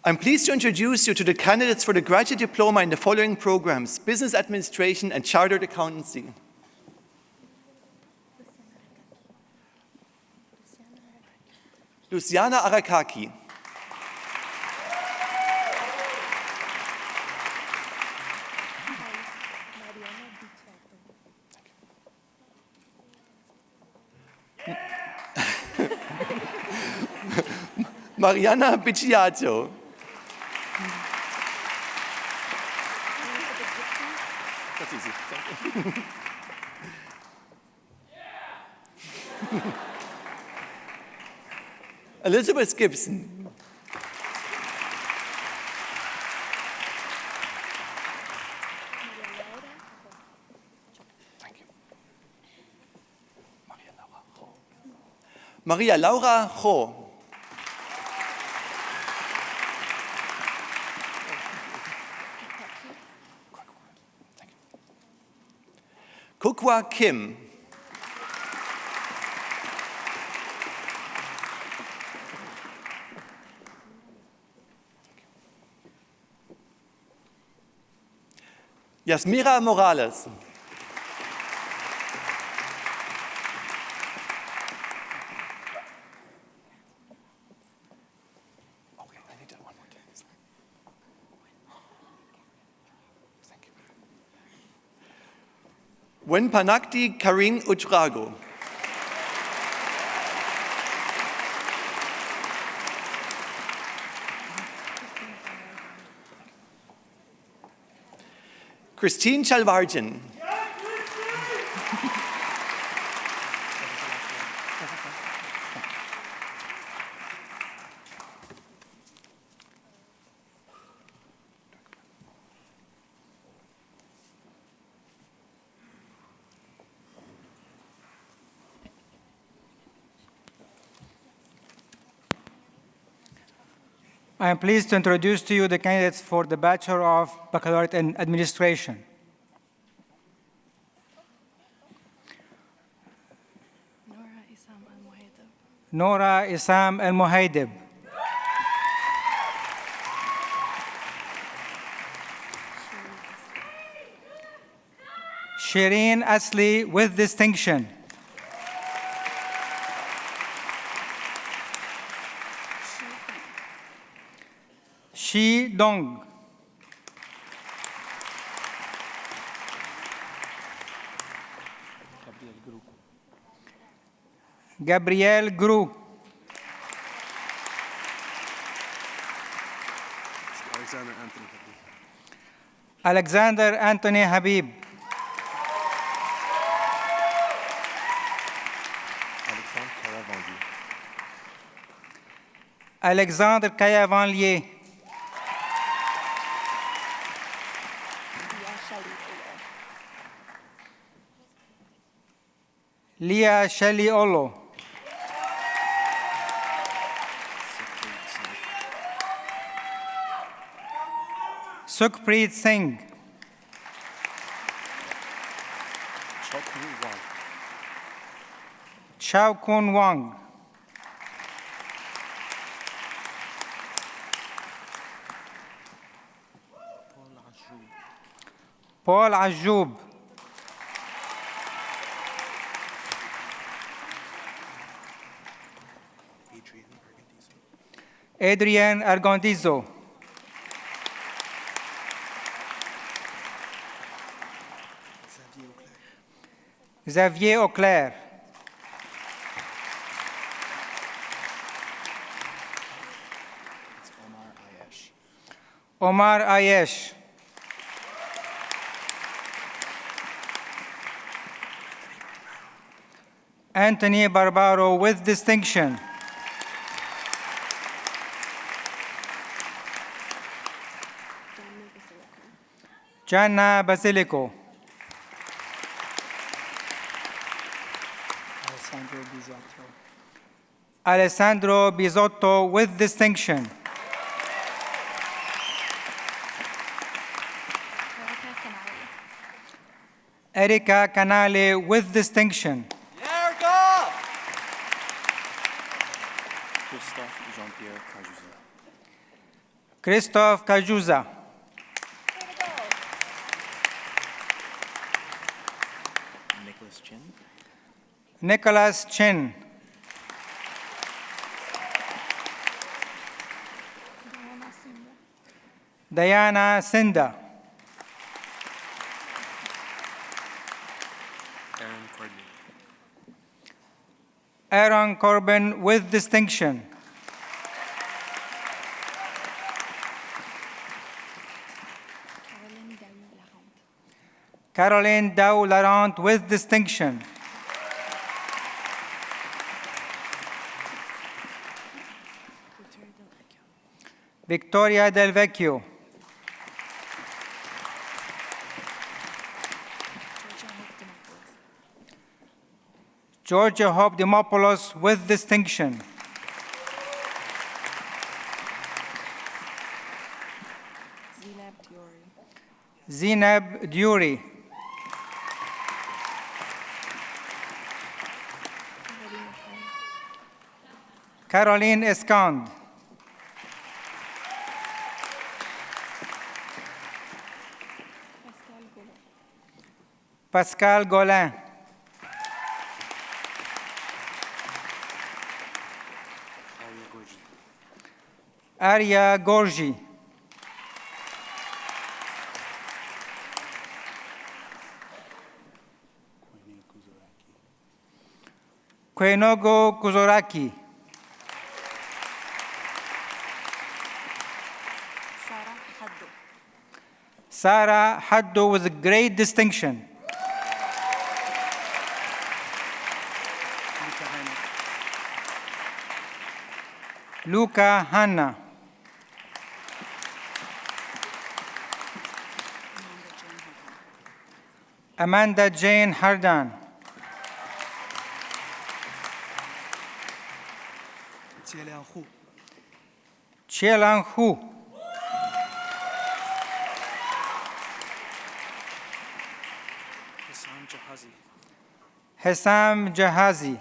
I'm pleased to introduce you to the candidates for the graduate diploma in the following programs: Business Administration and Chartered Accountancy. Luciana Arakaki. Mariana Bicciato. That's easy. Thank you. Elizabeth Gibson. Thank you. Maria Laura Ho. Kukwa Kim. Yasmira Morales. Okay, I need that one more time. Thank you. Wenpanakti Karing Utrago. Christine Chalvarjan. I am pleased to introduce to you the candidates for the Bachelor of Baccalaureate in Administration. Nora Isam Al-Muhaidib. Shireen Asli with distinction. Shi Dong. Gabriel Gru. Alexander Anthony Habib. Alexandre Kayavanlier. Leah Shelley Olo. Sukhpreet Singh. Chao Kun Wang. Paul Ajoub. Adrian Argondizo. Xavier Auclair. Omar Ayesh. Anthony Barbaro with distinction. Gianna Basilico. Alessandro Bisotto with distinction. Erika Canale with distinction. Christophe Jean-Pierre Cajuza. Christophe Cajuza. Nicholas Chin. Nicholas Chin. Diana Sinda. Aaron Corbin. Aaron Corbin with distinction. Caroline Dow-Larente with distinction. Victoria Del Vecchio. Georgia Hope Dimopoulos with distinction. Zineb Dury. Caroline Escond. Pascal Golin. Arya Gorgi. Kwenogo Kuzoraki. Sarah Haddo with great distinction. Luca Hanna. Amanda Jane Hardan. Chielan Hu. Hessam Jahazi.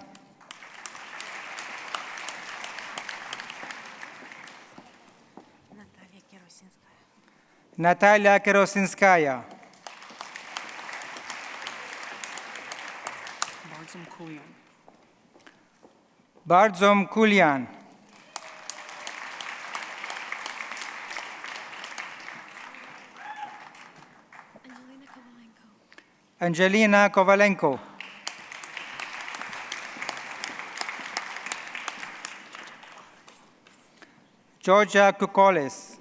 Natalia Kerosinskaya. Bardzom Kulian. Angelina Kovalenko. Georgia Kukolis.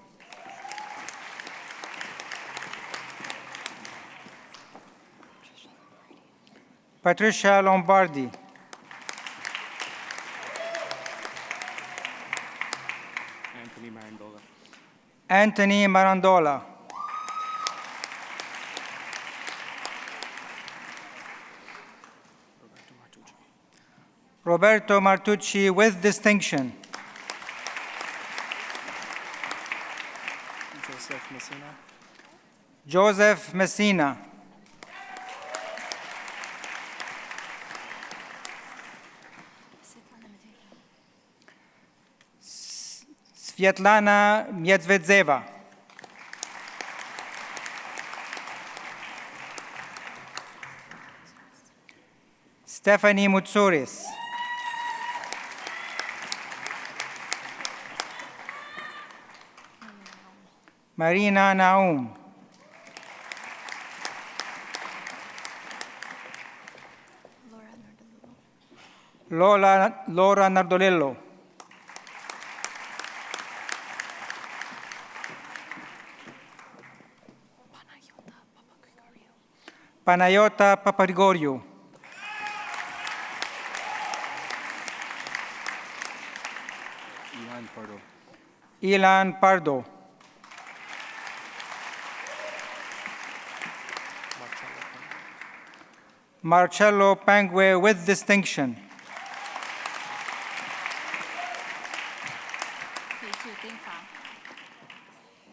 Patricia Lombardi. Anthony Marandola. Roberto Martucci with distinction. Joseph Messina. Joseph Messina. Svetlana Miedzvedzeva. Stephanie Mutsouris. Marina Naum. Laura Nardolillo. Panayota Papagrigorio. Ilan Pardo. Marcello Pangue with distinction.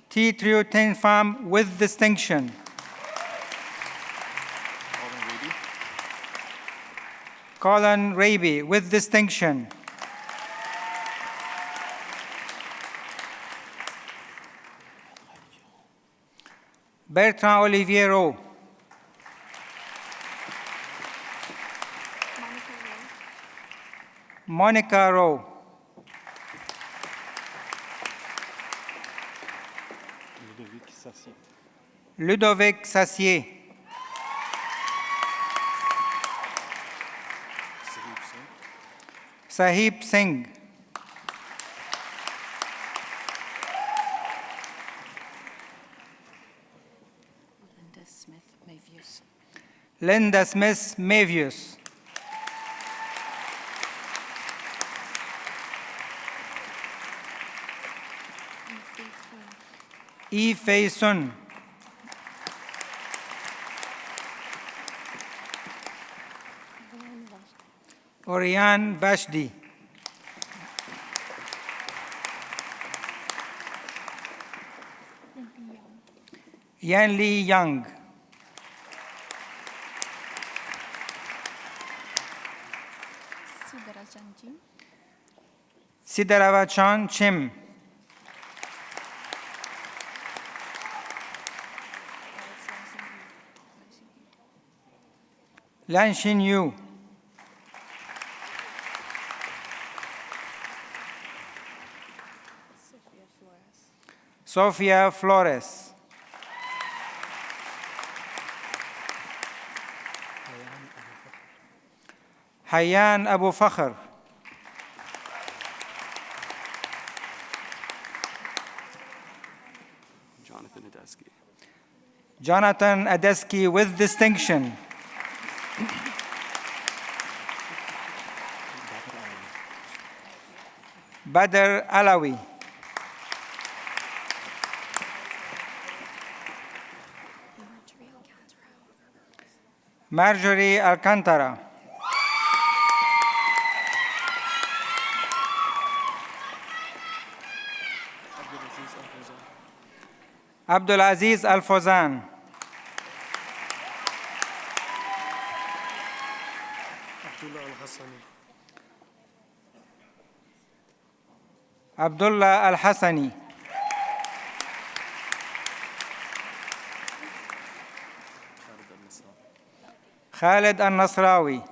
T. Triu Tin Pham with distinction. Colin Raby with distinction. Bertrand Olivier Rowe. Monica Rowe. Ludovic Sassier. Sahib Singh. Linda Smith Mavius. Linda Smith Mavius. Yi Fei Sun. Oriane Vashdi. Yan Li Yang. Sidaravachan Chim. Lan Xin Yu. Sofia Flores. Hayyan Abu Fakhr. Jonathan Adeski. Jonathan Adeski with distinction. Badr Alawi. Marjorie Alcantara. Abdulaziz Al-Fawzan. Abdullah Al-Hassani. Khalid Al-Nasrawi.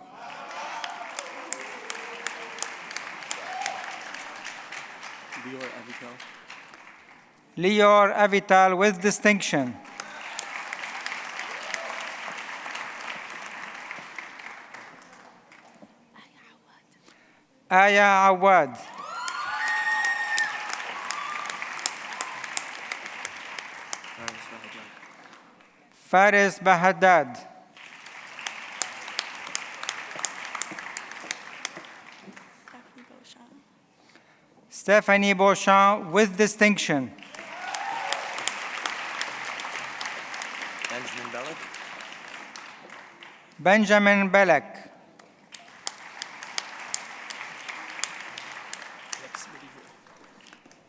Lior Avital with distinction. Aya Awad. Faris Bahaddad. Stephanie Beauchamp with distinction. Benjamin Bellick. Benjamin Belek.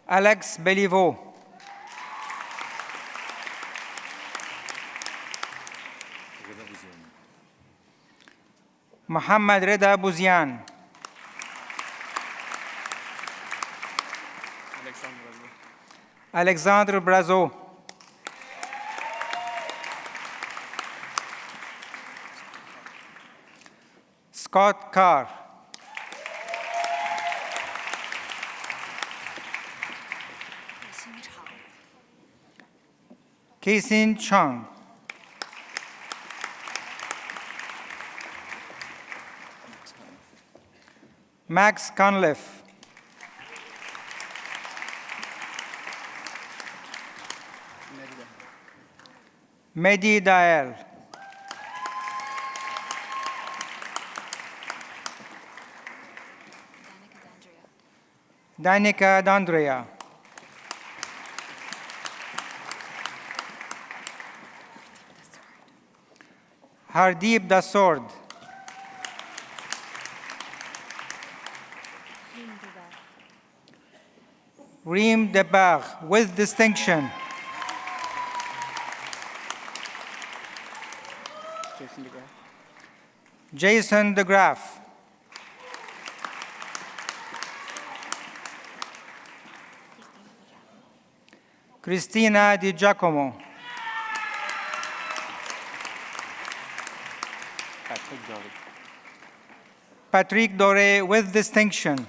Alex Beliveau. Muhammad Reda Bouzian. Alexandre Brazo. Scott Carr. Keisin Chang. Max Conliffe. Mehdi Dael. Danica D'Andrea. Hardeep Dasord. Reem Debag with distinction. Jason DeGraff. Cristina Di Giacomo. Patrick Dory. Patrick Doré with distinction.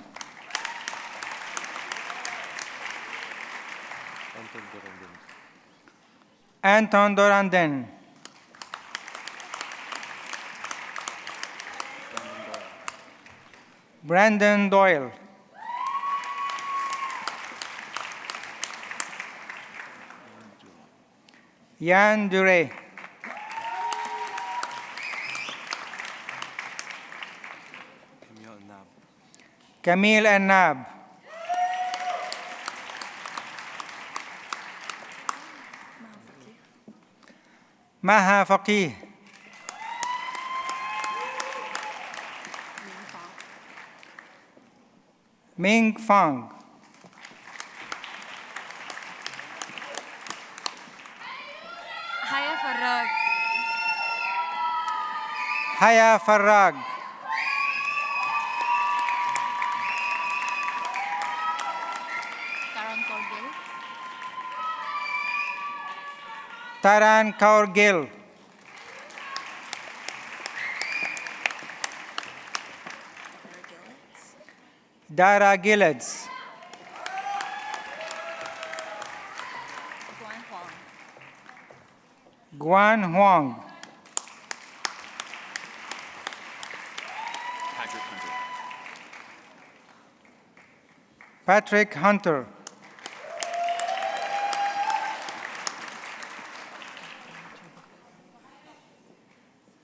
Anton Dorandin. Brandon Doyle. Yan Dure. Camille Annab. Maha Faqih. Ming Fang. Haya Farag. Haya Farag. Taran Corgil. Taran Kaur Gill. Dara Gillets. Guan Huang. Guan Huang. Patrick Hunter. Patrick Hunter.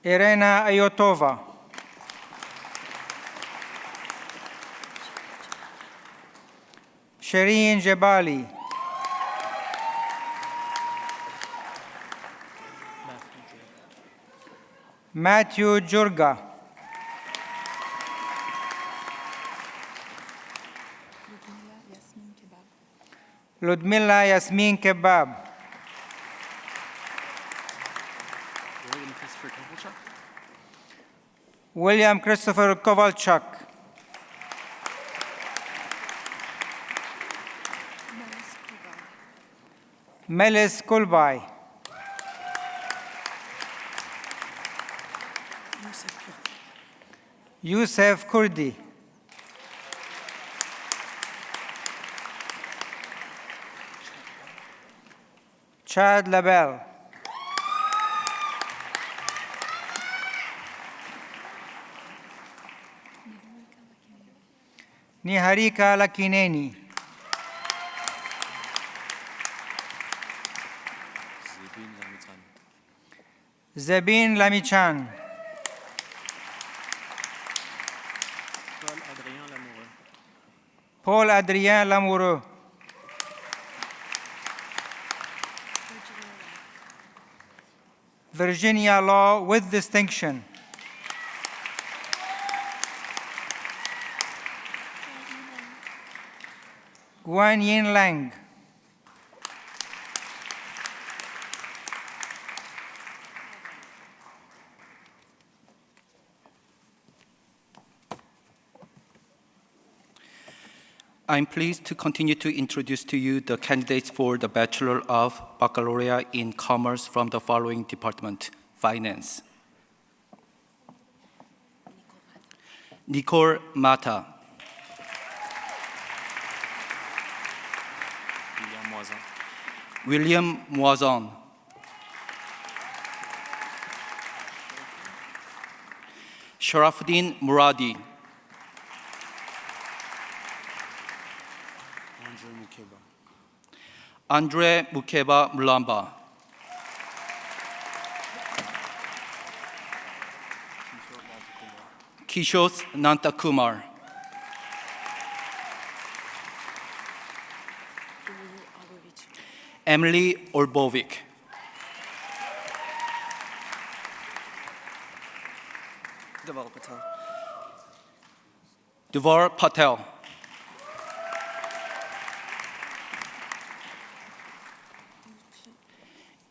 Irena Ayotova. Shireen Jabali. Matthew Jurga. Ludmila Yasmin Kebab. William Christopher Kovalchuk. William Christopher Kovalchuk. Melis Kulbai. Yusuf Kurdi. Chad Labelle. Niharika Lakineni. Zebin Lamichan. Paul Adrien Lamoureux. Virginia Law with distinction. Guan Yin Lang. I'm pleased to continue to introduce to you the candidates for the Bachelor of Baccalaureate in Commerce from the following department: Finance. Nicole Mata. William Moison. Sharafuddin Muradi. Andre Mukeba Mulamba. Kishos Nantakumar. Emily Orbovic. Deval Patel. Devar Patel.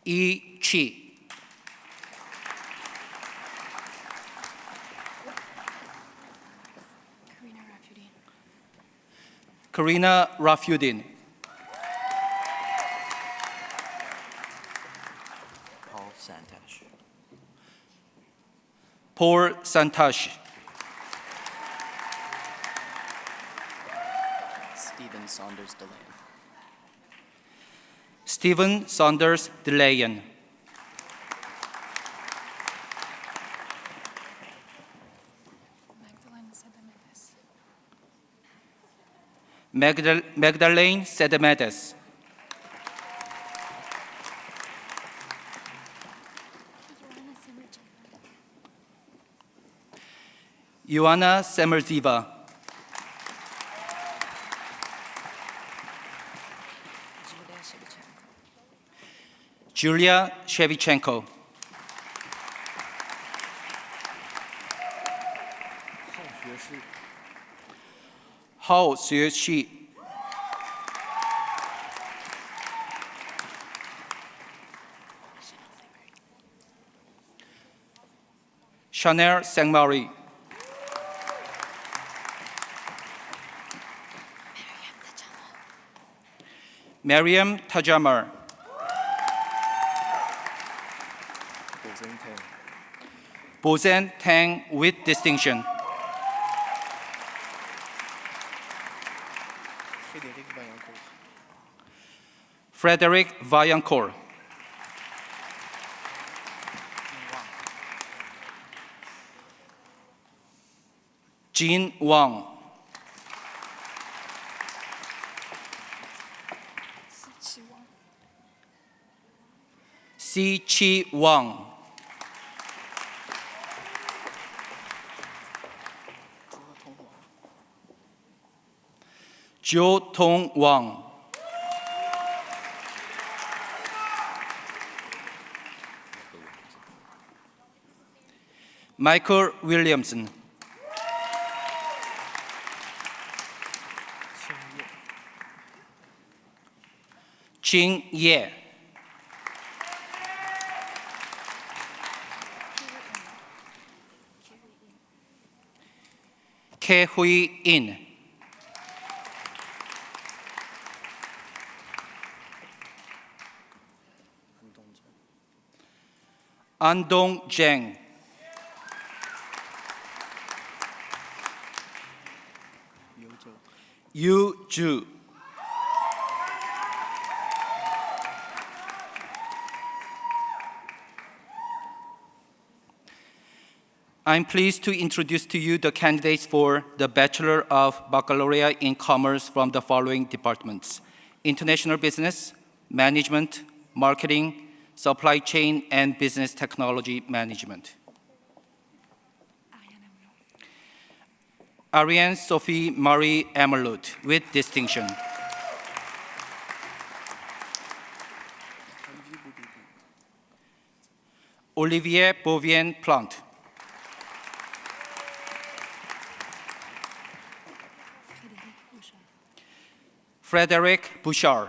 E. Chi. Karina Rafudin. Santash. Paul Santash. Stephen Saunders Delayan. Stephen Saunders Delayan. Magdalene Sedemedes. Ioana Semerziva. Julia Shevchenko. Hao Xueshi. Chanel Saint-Marie. Mariam Tajamar. Bozan Tang with distinction. Frederick Vaillancourt. Jean Wang. Si Chi Wang. Zhou Tong Wang. Michael Williamson. Qing Ye. Ke Hui In. Andong Zheng. Yu Zhu. I'm pleased to introduce to you the candidates for the Bachelor of Baccalaureate in Commerce from the following departments: International Business, Management, Marketing, Supply Chain, and Business Technology Management. Ariane Sophie Marie Amerlut with distinction. Olivier Beauvien Plante. Frederic Bouchard.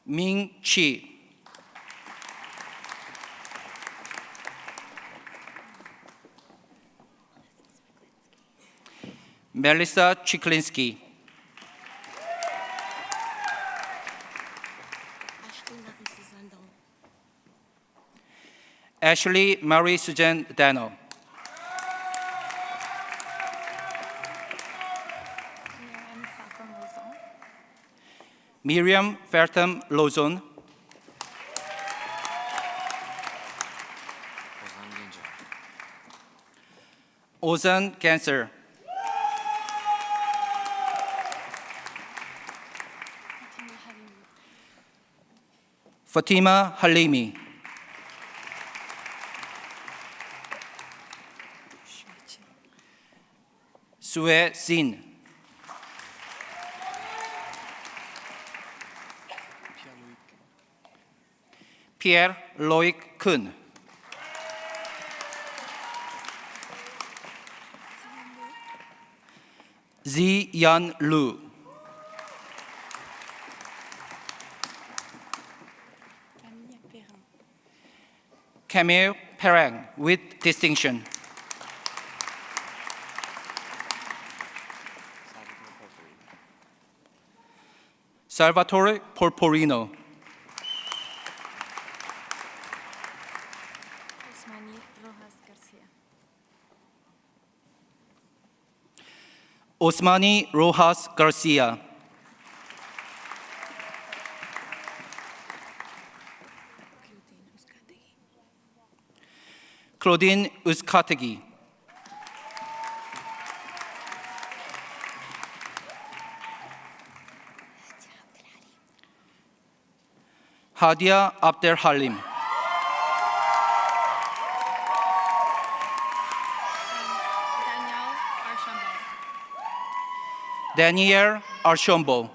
Ming Chi. Melissa Chiklinski. Ashley Marie Suzanne Dano. Miriam Fertham Lozon. Ozan Cancer. Fatima Halimi. Sue Sin. Pierre Loic Kun. Zi Yan Lu. Camille Perrin with distinction. Salvatore Porporino. Osmani Rojas Garcia. Osmani Rojas Garcia. Claudine Uzcategui. Hadia Abderhalim. Daniel Archambault.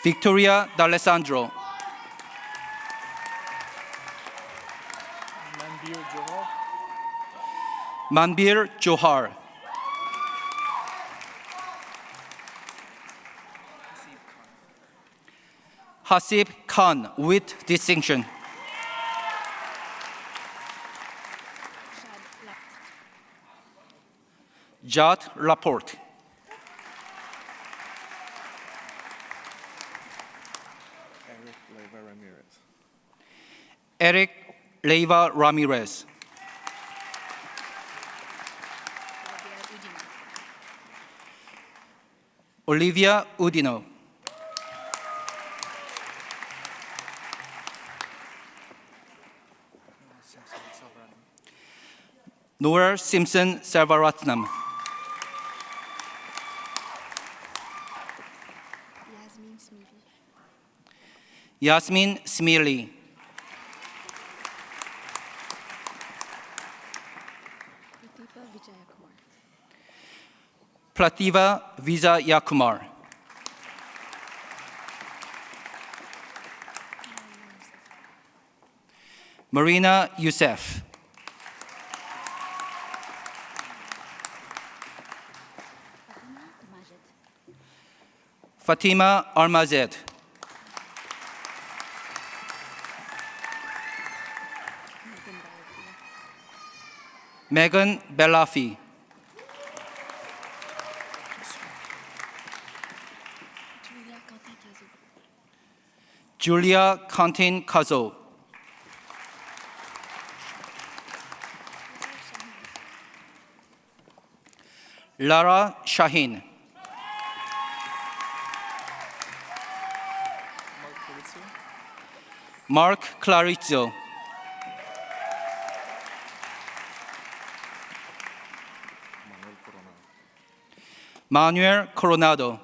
Victoria D'Alessandro. Manbir Johar. Hasib Khan with distinction. Jad Laporte. Eric Leiva Ramirez. Olivia Udino. Nora Simpson Selvaratnam. Yasmin Smili. Prativa Vijayakumar. Marina Youssef. Fatima Armazed. Megan Belafi. Julia Contin Kazo. Lara Shaheen. Mark Clarizzo. Manuel Coronado.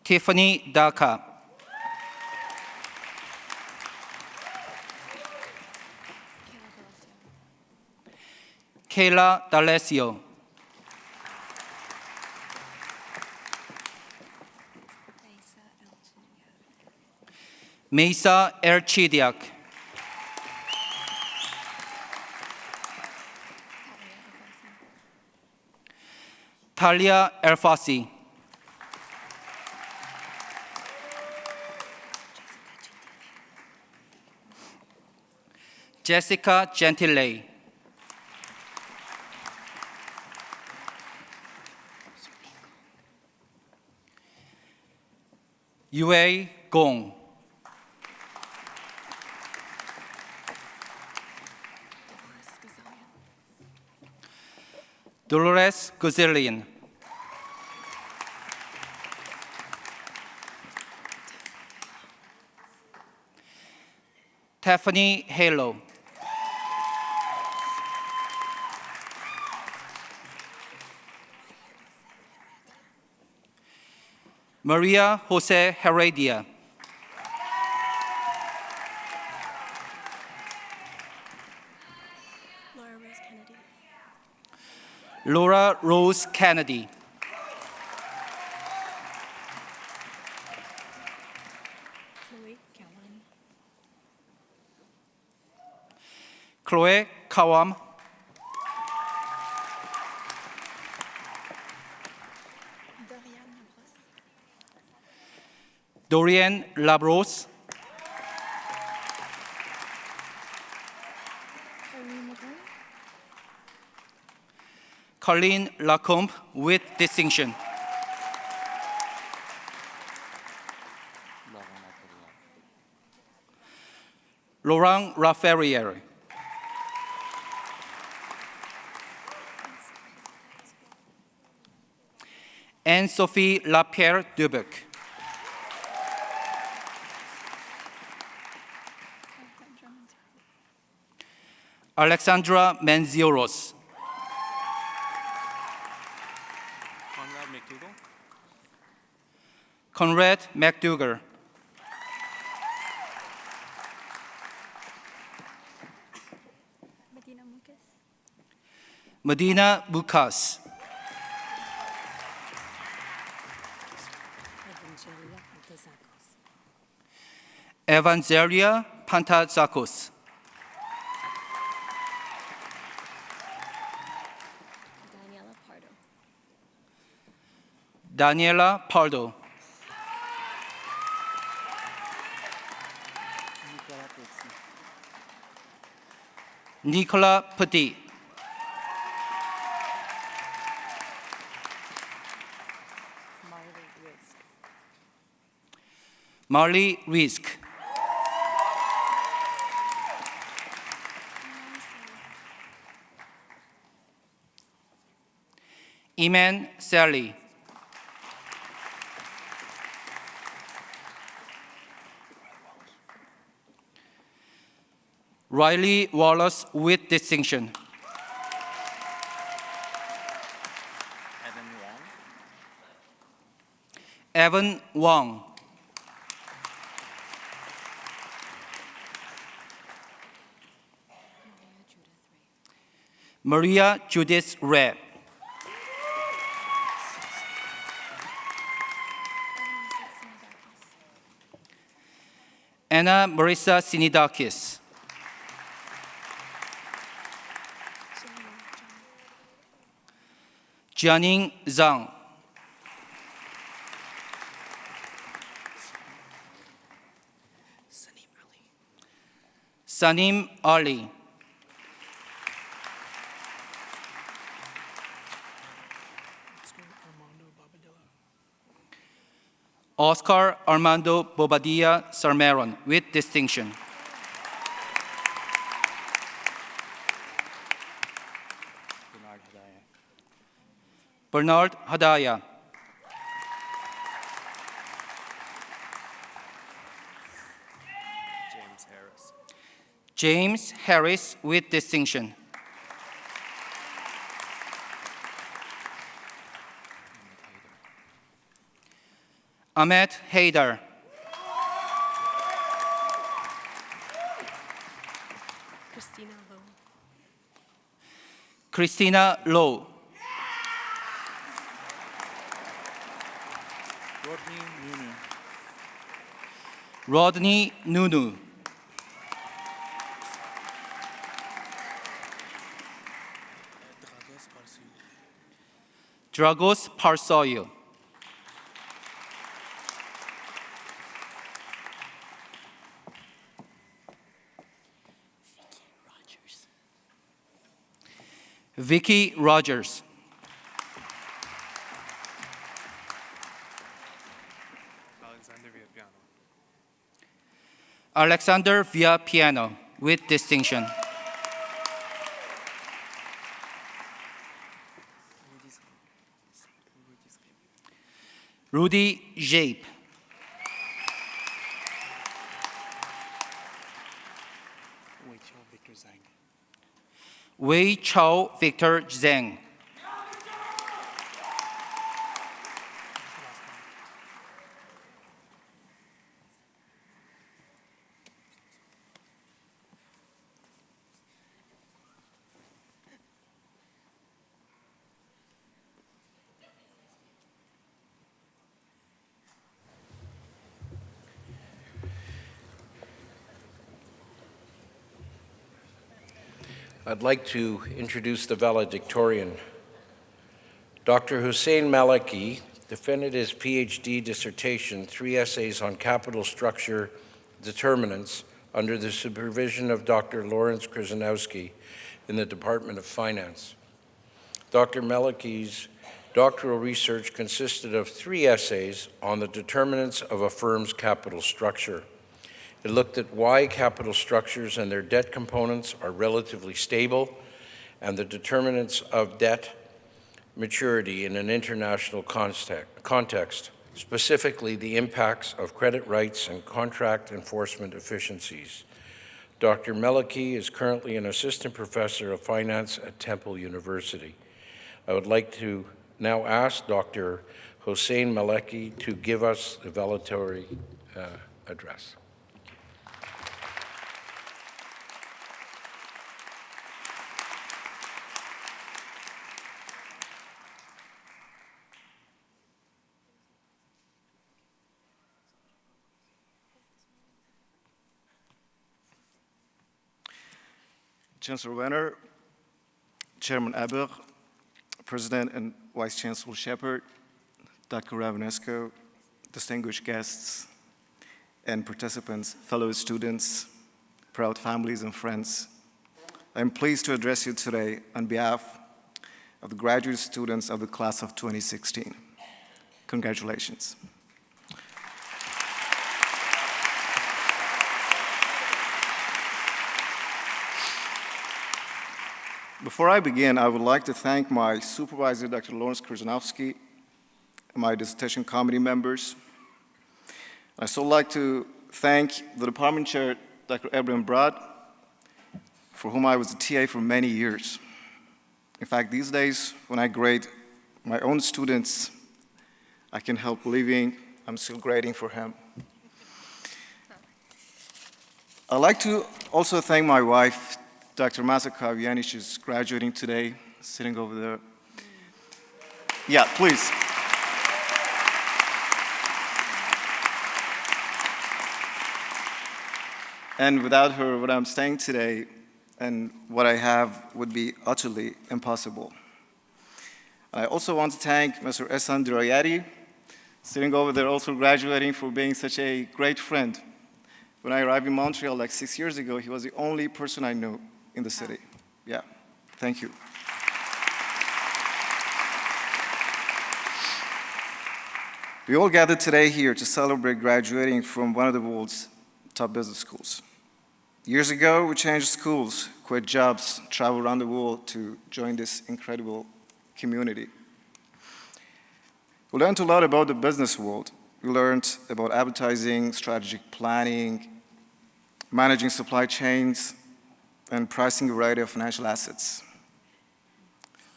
Tiffany Daka. Kayla D'Alessio. Mesa Erchidiak. Talia Elfasi. Jessica Gentile. Yue Gong. Dolores Gozillian. Tiffany Halo. Maria Jose Heredia. Laura Rose Kennedy. Chloe Kawam. Dorian Labros. Colleen Lacombe with distinction. Laurent Raferriere. Anne-Sophie Lapierre Dubuc. Alexandra Menzioros. Conrad McDougall. Medina Mucas. Medina Bucas. Evangelia Pantazakos. Daniela Pardo. Daniela Pardo. Nicola Petit. Marley Risk. Iman Sally. Riley Wallace with distinction. Evan Wong. Maria Judith Ray. Anna Marissa Sinidakis. Jianing Zhang. Sanim Ali. Oscar Armando Bobadilla Sarmeron with distinction. Bernard Hadaya. James Harris with distinction. Ahmed Haidar. Christina Lowe. Christina Lowe. Rodney Nunu. Dragos Parsoil. Vicky Rogers. Alexander Villapiano with distinction. Rudy Jape. Wei Chao Victor Zhang. I'd like to introduce the valedictorian. Dr. Hussein Maliki defended his PhD dissertation, 3 essays on capital structure determinants, under the supervision of Dr. Lawrence Krzyzanowski in the Department of Finance. Dr. Meliki's doctoral research consisted of 3 essays on the determinants of a firm's capital structure. It looked at why capital structures and their debt components are relatively stable and the determinants of debt maturity in an international context, specifically the impacts of credit rights and contract enforcement efficiencies. Dr. Meliki is currently an assistant professor of finance at Temple University. I would like to now ask Dr. Hossein Maleki to give us the valedictory address. Chancellor Wenner, Chairman Aber, President and Vice Chancellor Shepard, Dr. Ravenesco, distinguished guests and participants, fellow students, proud families and friends. I'm pleased to address you today on behalf of the graduate students of the class of 2016. Congratulations. Before I begin, I would like to thank my supervisor, Dr. Lawrence Krzyzanowski, and my dissertation committee members. I'd also like to thank the department chair, Dr. Abraham Brad, for whom I was a TA for many years. In fact, these days, when I grade my own students, I can help believing I'm still grading for him. I'd like to also thank my wife, Dr. Masaka Aviani. She's graduating today, sitting over there. Yeah, please. And without her, what I'm saying today and what I have would be utterly impossible. I also want to thank Mr. Ehsan Dirayati, sitting over there, also graduating, for being such a great friend. When I arrived in Montreal like 6 years ago, he was the only person I knew in the city. Yeah, thank you. We all gathered today here to celebrate graduating from one of the world's top business schools. Years ago, we changed schools, quit jobs, traveled around the world to join this incredible community. We learned a lot about the business world. We learned about advertising, strategic planning, managing supply chains, and pricing a variety of financial assets.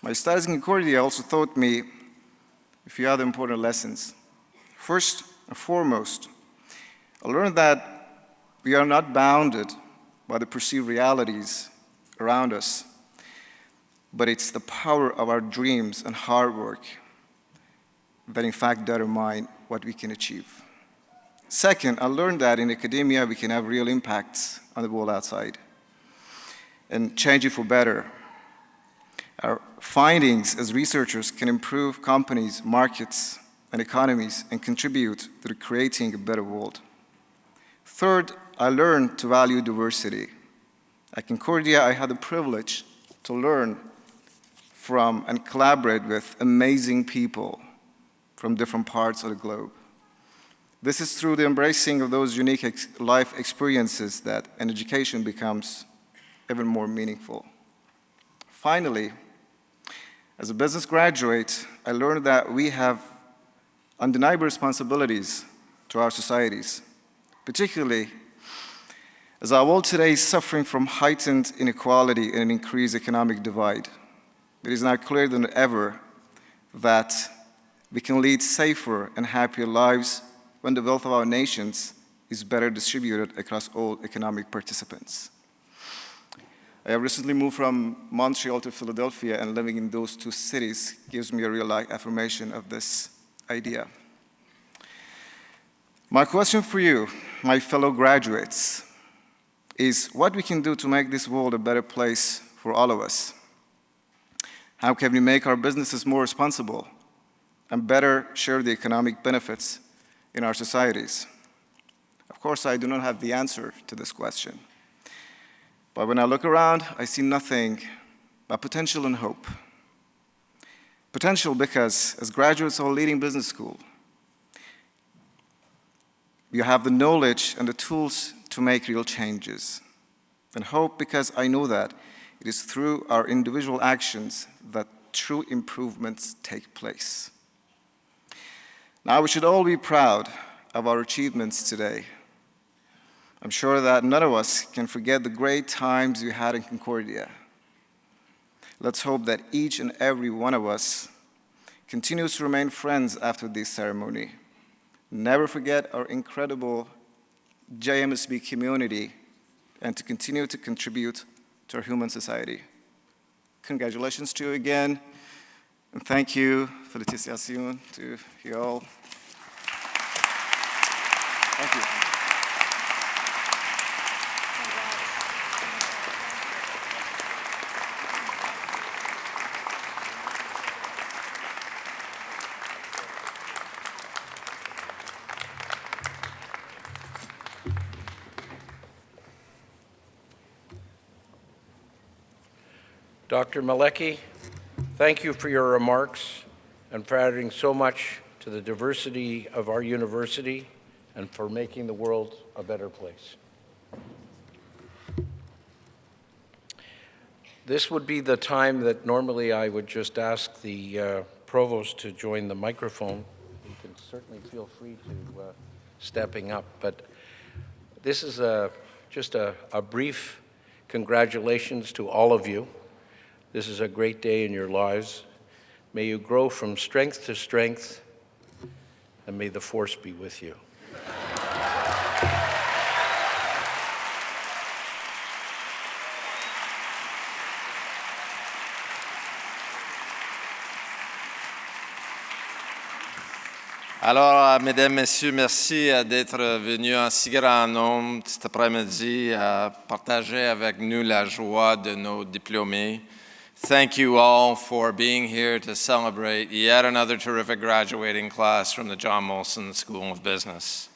My studies in Concordia also taught me a few other important lessons. First and foremost, I learned that we are not bounded by the perceived realities around us, but it's the power of our dreams and hard work that in fact determine what we can achieve. Second, I learned that in academia we can have real impacts on the world outside and change it for better. Our findings as researchers can improve companies, markets, and economies and contribute to creating a better world. Third, I learned to value diversity. At Concordia, I had the privilege to learn from and collaborate with amazing people from different parts of the globe. This is through the embracing of those unique life experiences that an education becomes even more meaningful. Finally, as a business graduate, I learned that we have undeniable responsibilities to our societies, particularly as our world today is suffering from heightened inequality and an increased economic divide. It is now clearer than ever that we can lead safer and happier lives when the wealth of our nations is better distributed across all economic participants. I have recently moved from Montreal to Philadelphia, and living in those two cities gives me a real-life affirmation of this idea. My question for you, my fellow graduates, is what we can do to make this world a better place for all of us. How can we make our businesses more responsible and better share the economic benefits in our societies? Of course, I do not have the answer to this question. But when I look around, I see nothing but potential and hope. Potential because, as graduates of a leading business school, you have the knowledge and the tools to make real changes. And hope because I know that it is through our individual actions that true improvements take place. Now, we should all be proud of our achievements today. I'm sure that none of us can forget the great times we had in Concordia. Let's hope that each and every one of us continues to remain friends after this ceremony. Never forget our incredible JMSB community and to continue to contribute to our human society. Congratulations to you again, and thank you, felicitación to you all. Thank you. Dr. Malecki, thank you for your remarks and for adding so much to the diversity of our university and for making the world a better place. This would be the time that normally I would just ask the provost to join the microphone. You can certainly feel free to stepping up, but this is just a brief congratulations to all of you. This is a great day in your lives. May you grow from strength to strength, and may the force be with you. Alors, mesdames, messieurs, merci d'être venus en si grand nombre cet après-midi à partager avec nous la joie de nos diplômés. Thank you all for being here to celebrate yet another terrific graduating class from the John Molson School of Business.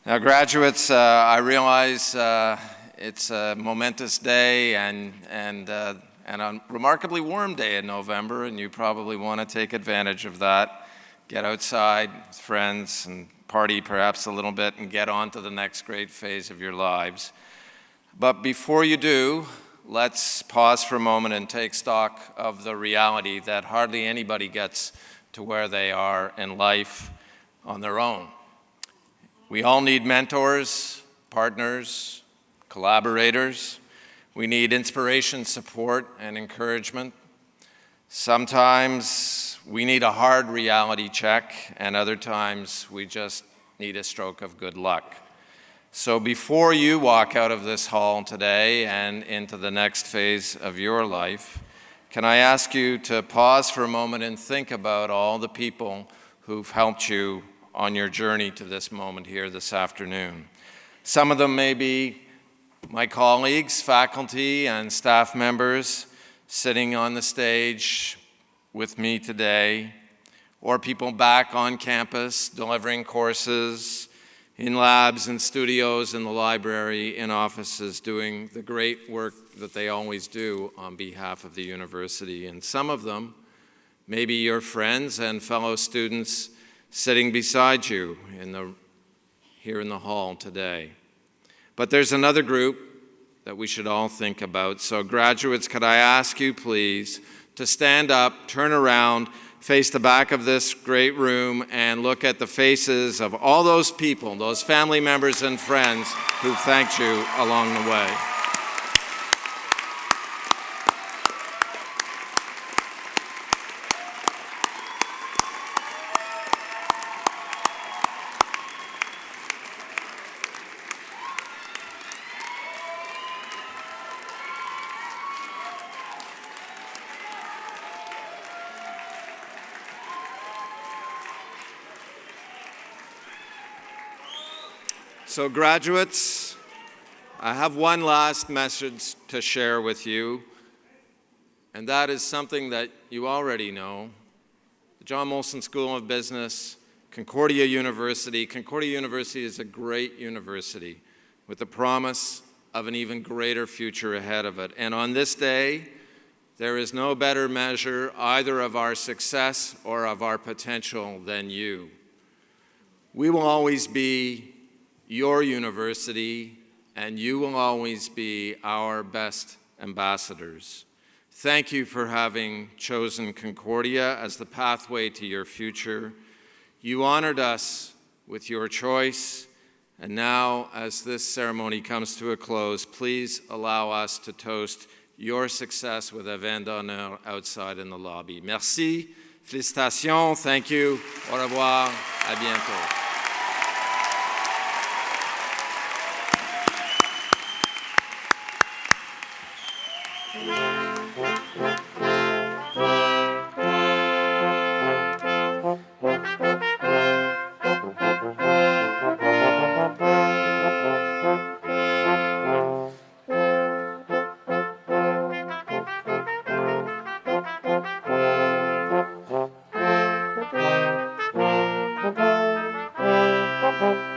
Now, graduates, I realize it's a momentous day and a remarkably warm day in November, and you probably want to take advantage of that. Get outside with friends and party perhaps a little bit and get on to the next great phase of your lives. But before you do, let's pause for a moment and take stock of the reality that hardly anybody gets to where they are in life on their own. We all need mentors, partners, collaborators. We need inspiration, support, and encouragement. Sometimes we need a hard reality check, and other times we just need a stroke of good luck. So before you walk out of this hall today and into the next phase of your life, can I ask you to pause for a moment and think about all the people who've helped you on your journey to this moment here this afternoon. Some of them may be my colleagues, faculty, and staff members sitting on the stage with me today, or people back on campus delivering courses, in labs and studios, in the library, in offices, doing the great work that they always do on behalf of the university. And some of them may be your friends and fellow students sitting beside you here in the hall today. But there's another group that we should all think about. So graduates, could I ask you please to stand up, turn around, face the back of this great room and look at the faces of all those people, those family members and friends who thanked you along the way. So graduates, I have one last message to share with you, and that is something that you already know. The John Molson School of Business, Concordia University. Concordia University is a great university with the promise of an even greater future ahead of it. And on this day, There is no better measure either of our success or of our potential than you. We will always be your university, and you will always be our best ambassadors. Thank you for having chosen Concordia as the pathway to your future. You honored us with your choice, and now, as this ceremony comes to a close, please allow us to toast your success with a vin d'honneur outside in the lobby. Merci, félicitations, thank you, au revoir, à bientôt. Thank you.